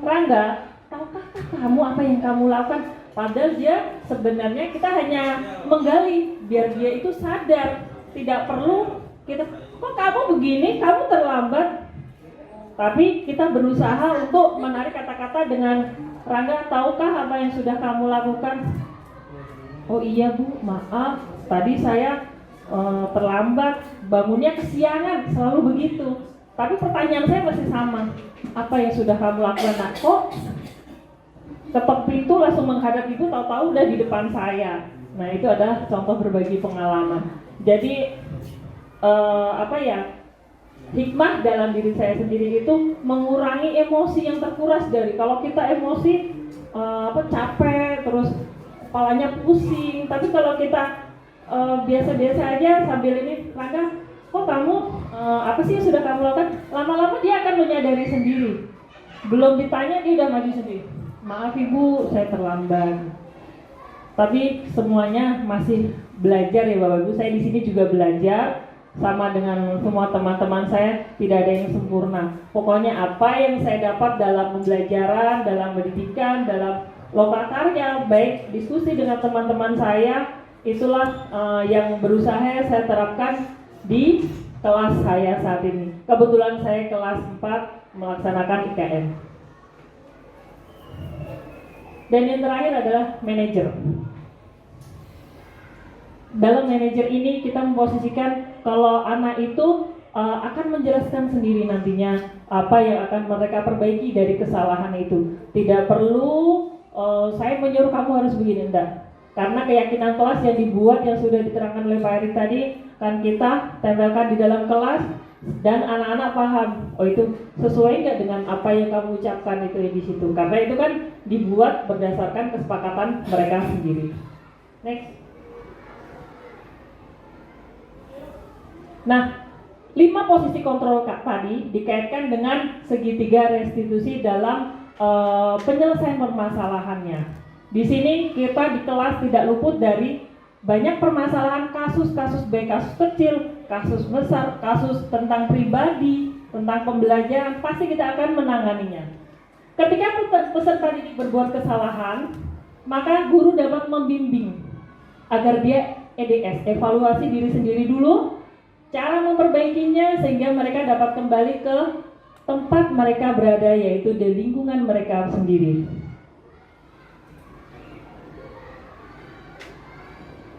Rangga, tahukah kamu apa yang kamu lakukan? Padahal dia sebenarnya kita hanya menggali biar dia itu sadar. Tidak perlu kita, kok kamu begini, kamu terlambat. Tapi kita berusaha untuk menarik kata-kata dengan, Rangga, tahukah apa yang sudah kamu lakukan? Oh iya Bu, maaf, tadi saya terlambat, bangunnya kesiangan, selalu begitu. Tapi pertanyaan saya masih sama, apa yang sudah kamu lakukan? Nah, kok ketok pintu langsung menghadap ibu, tahu-tahu udah di depan saya. Nah itu adalah contoh berbagi pengalaman. Jadi hikmah dalam diri saya sendiri itu mengurangi emosi yang terkuras dari, kalau kita emosi capek terus kepalanya pusing, tapi kalau kita biasa-biasa aja sambil ini, Rangga, kok kamu apa sih yang sudah kamu lakukan? Lama-lama dia akan menyadari sendiri, belum ditanya dia udah maju sendiri. Maaf Ibu, saya terlambat. Tapi semuanya masih belajar ya Bapak Ibu. Saya di sini juga belajar sama dengan semua teman-teman saya, tidak ada yang sempurna. Pokoknya apa yang saya dapat dalam pembelajaran, dalam pendidikan, dalam lokakarya, baik diskusi dengan teman-teman saya, itulah yang berusaha saya terapkan di kelas saya saat ini. Kebetulan saya kelas 4 melaksanakan IKN. Dan yang terakhir adalah manajer. Dalam manajer ini kita memposisikan kalau anak itu akan menjelaskan sendiri nantinya apa yang akan mereka perbaiki dari kesalahan itu. Tidak perlu saya menyuruh kamu harus begini, enggak. Karena keyakinan kelas yang dibuat yang sudah diterangkan oleh Pak Erik tadi kan kita tempelkan di dalam kelas dan anak-anak paham, oh itu sesuai nggak dengan apa yang kamu ucapkan itu di situ. Karena itu kan dibuat berdasarkan kesepakatan mereka sendiri. Next. Nah, 5 posisi kontrol tadi dikaitkan dengan segitiga restitusi dalam penyelesaian permasalahannya. Di sini kita di kelas tidak luput dari banyak permasalahan kasus-kasus baik kasus kecil, kasus besar, kasus tentang pribadi, tentang pembelajaran, pasti kita akan menanganinya. Ketika peserta didik berbuat kesalahan, maka guru dapat membimbing agar dia EDS, evaluasi diri sendiri dulu, cara memperbaikinya sehingga mereka dapat kembali ke tempat mereka berada, yaitu di lingkungan mereka sendiri.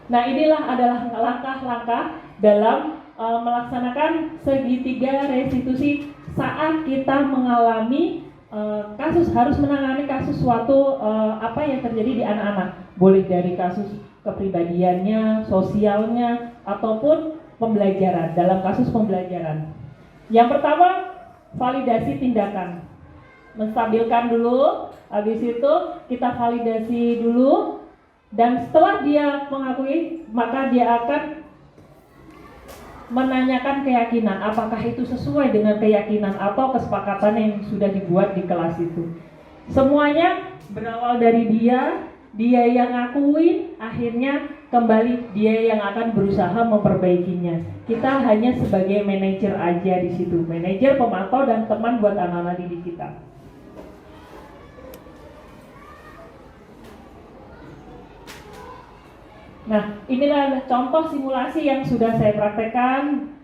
Nah, inilah adalah langkah-langkah dalam melaksanakan segitiga restitusi saat kita mengalami kasus, harus menangani kasus suatu apa yang terjadi di anak-anak. Boleh dari kasus kepribadiannya, sosialnya, ataupun pembelajaran, dalam kasus pembelajaran. Yang pertama, validasi tindakan. Menstabilkan dulu, habis itu kita validasi dulu. Dan setelah dia mengakui, maka dia akan menanyakan keyakinan, apakah itu sesuai dengan keyakinan atau kesepakatan yang sudah dibuat di kelas itu. Semuanya berawal dari dia yang ngakuin, akhirnya kembali dia yang akan berusaha memperbaikinya. Kita hanya sebagai manajer aja di situ, manajer, pemantau, dan teman buat anak-anak didik kita. Nah, inilah contoh simulasi yang sudah saya praktekkan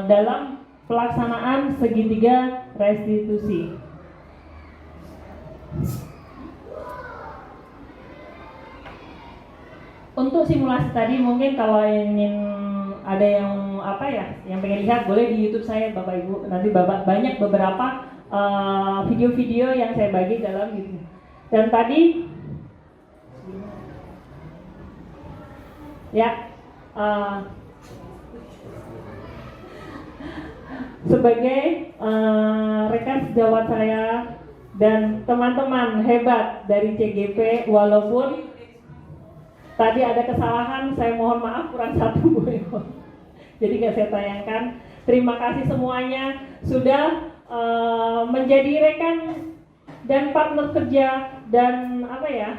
dalam pelaksanaan segitiga restitusi. Untuk simulasi tadi mungkin kalau ingin ada yang apa ya, yang pengen lihat boleh di YouTube saya Bapak Ibu. Nanti banyak beberapa video-video yang saya bagi dalam YouTube. Dan tadi ya, sebagai rekan sejawat saya dan teman-teman hebat dari CGP, walaupun tadi ada kesalahan, saya mohon maaf kurang satu Bu. Jadi nggak saya tayangkan. Terima kasih semuanya sudah menjadi rekan dan partner kerja dan apa ya?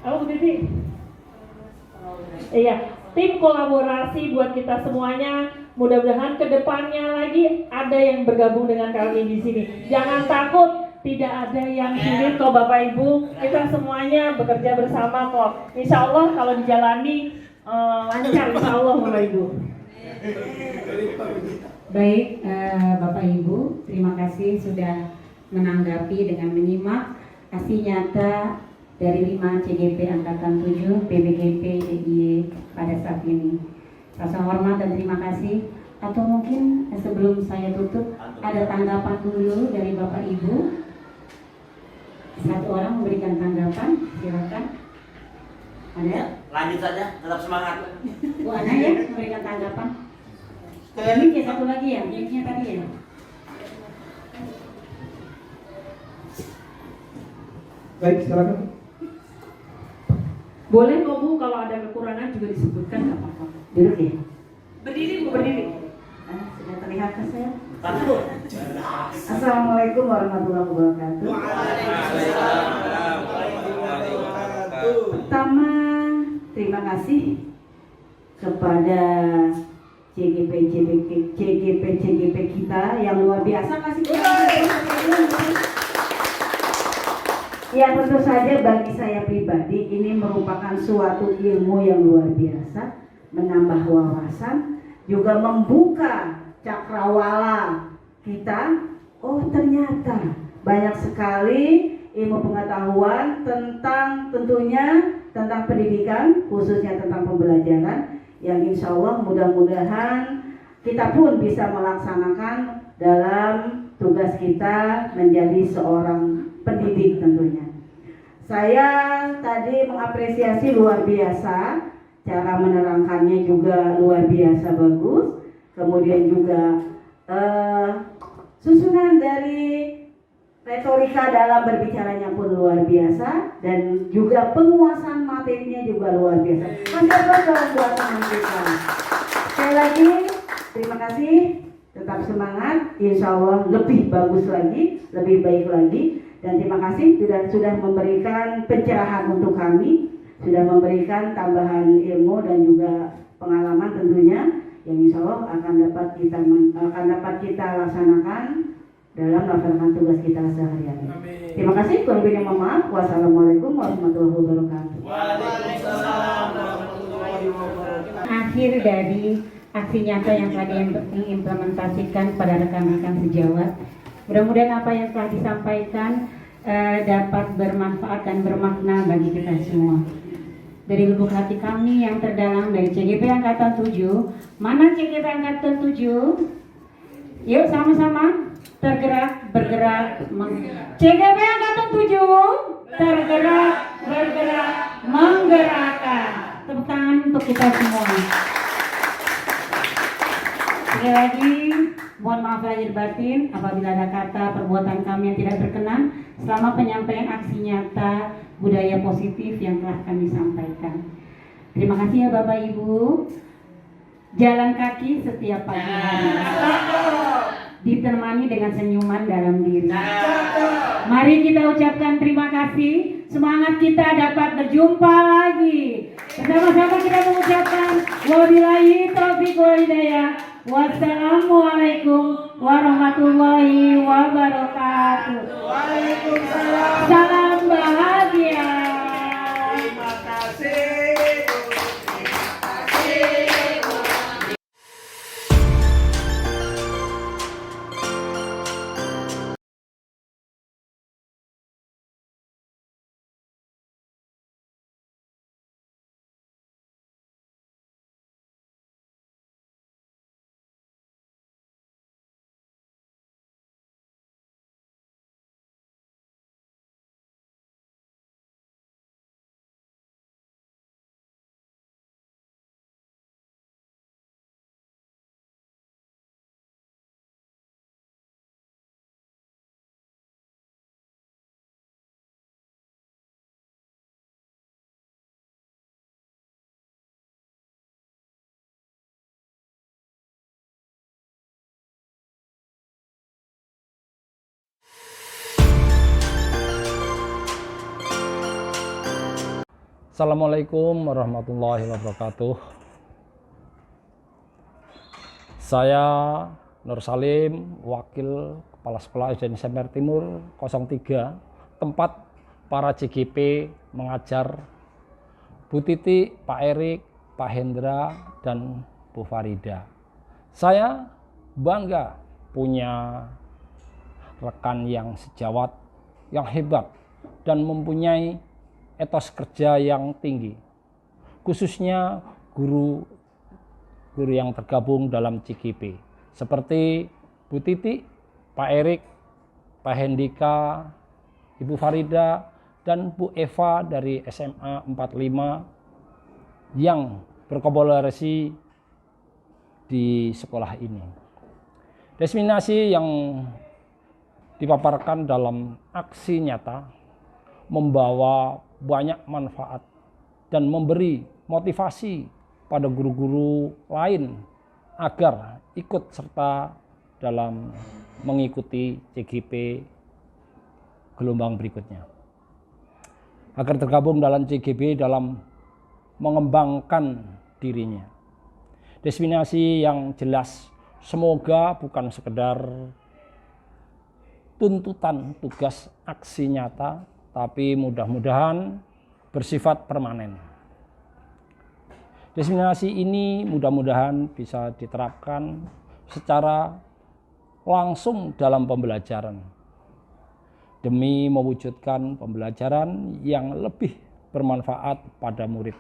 Apa Bu Titi? Iya, tim kolaborasi buat kita semuanya. Mudah-mudahan kedepannya lagi ada yang bergabung dengan kami di sini. Jangan takut, tidak ada yang sulit kok Bapak Ibu. Kita semuanya bekerja bersama kok. Insya Allah kalau dijalani lancar, Insya Allah Bapak Ibu. Baik, Bapak Ibu, terima kasih sudah menanggapi dengan menyimak aksi nyata dari 5 CGP Angkatan 7 PBGP DIY pada saat ini. Rasa hormat dan terima kasih. Atau mungkin sebelum saya tutup ada tanggapan dulu dari Bapak Ibu. Satu orang memberikan tanggapan, silakan. Ada? Lanjut saja, tetap semangat. Bu Ana ya memberikan tanggapan. Ini satu lagi ya, ini tadi ya. Baik, silakan. Boleh kok Bu, kalau ada kekurangan juga disebutkan, nggak apa-apa. Duduk ya. Berdiri Bu, berdiri. Sudah terlihat ke saya? Takut. Assalamualaikum warahmatullahi wabarakatuh. Pertama, terima kasih kepada CGP kita yang luar biasa. Kasih ya, tentu saja bagi saya pribadi ini merupakan suatu ilmu yang luar biasa, menambah wawasan, juga membuka cakrawala kita. Oh, ternyata banyak sekali ilmu pengetahuan tentang tentang pendidikan, khususnya tentang pembelajaran, yang insya Allah mudah-mudahan kita pun bisa melaksanakan dalam tugas kita menjadi seorang pendidik tentunya. Saya tadi mengapresiasi luar biasa, cara menerangkannya juga luar biasa bagus, kemudian juga susunan dari retorika dalam berbicaranya pun luar biasa, dan juga penguasaan materinya juga luar biasa. Mantap buat teman kita. Sekali lagi terima kasih, tetap semangat, insya Allah lebih bagus lagi, lebih baik lagi. Dan terima kasih sudah memberikan pencerahan untuk kami, sudah memberikan tambahan ilmu dan juga pengalaman tentunya yang insya Allah akan dapat kita laksanakan dalam melaksanakan tugas kita sehari-hari. Terima kasih. Kurang lebihnya mohon maaf. Wassalamualaikum warahmatullahi wabarakatuh. Waalaikumsalam warahmatullahi wabarakatuh. Akhir dari aksi nyata yang telah diimplementasikan pada rekan-rekan sejawat. Mudah-mudahan apa yang telah disampaikan dapat bermanfaat dan bermakna bagi kita semua. Dari lubuk hati kami yang terdalam dari CGP Angkatan 7. Mana CGP Angkatan 7? Yuk sama-sama tergerak, bergerak, CGP Angkatan 7 tergerak, bergerak, menggerakkan. Tepuk tangan untuk kita semua. Sekali lagi, mohon maaf lahir batin apabila ada kata perbuatan kami yang tidak berkenan selama penyampaian aksi nyata budaya positif yang telah kami sampaikan. Terima kasih ya Bapak Ibu. Jalan kaki setiap pagi hari ditemani dengan senyuman dalam diri. Mari kita ucapkan terima kasih. Semangat kita dapat berjumpa lagi. Bersama-sama kita mengucapkan wabillahi taufiq wal hidayah. Wassalamualaikum warahmatullahi wabarakatuh. Waalaikumsalam. Salam bahagia. Terima kasih. Assalamualaikum warahmatullahi wabarakatuh. Saya Nur Salim, Wakil Kepala Sekolah SD Semper Timur 03, tempat para CGP mengajar Bu Titi, Pak Erik, Pak Hendra, dan Bu Farida. Saya bangga punya rekan yang sejawat, yang hebat, dan mempunyai etos kerja yang tinggi, khususnya guru yang tergabung dalam CGP seperti Bu Titi, Pak Erik, Pak Hendika, Ibu Farida, dan Bu Eva dari SMA 45 yang berkolaborasi di sekolah ini. Destinasi yang dipaparkan dalam aksi nyata membawa banyak manfaat dan memberi motivasi pada guru-guru lain agar ikut serta dalam mengikuti CGP gelombang berikutnya. Agar tergabung dalam CGP dalam mengembangkan dirinya. Destinasi yang jelas, semoga bukan sekedar tuntutan tugas aksi nyata, tapi mudah-mudahan bersifat permanen. Destinasi ini mudah-mudahan bisa diterapkan secara langsung dalam pembelajaran demi mewujudkan pembelajaran yang lebih bermanfaat pada murid,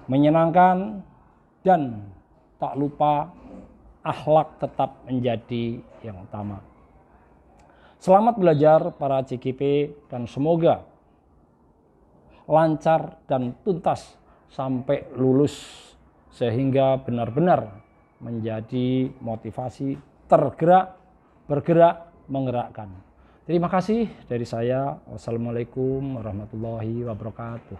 menyenangkan, dan tak lupa akhlak tetap menjadi yang utama. Selamat belajar para CGP dan semoga lancar dan tuntas sampai lulus sehingga benar-benar menjadi motivasi bergerak, menggerakkan. Terima kasih dari saya. Wassalamualaikum warahmatullahi wabarakatuh.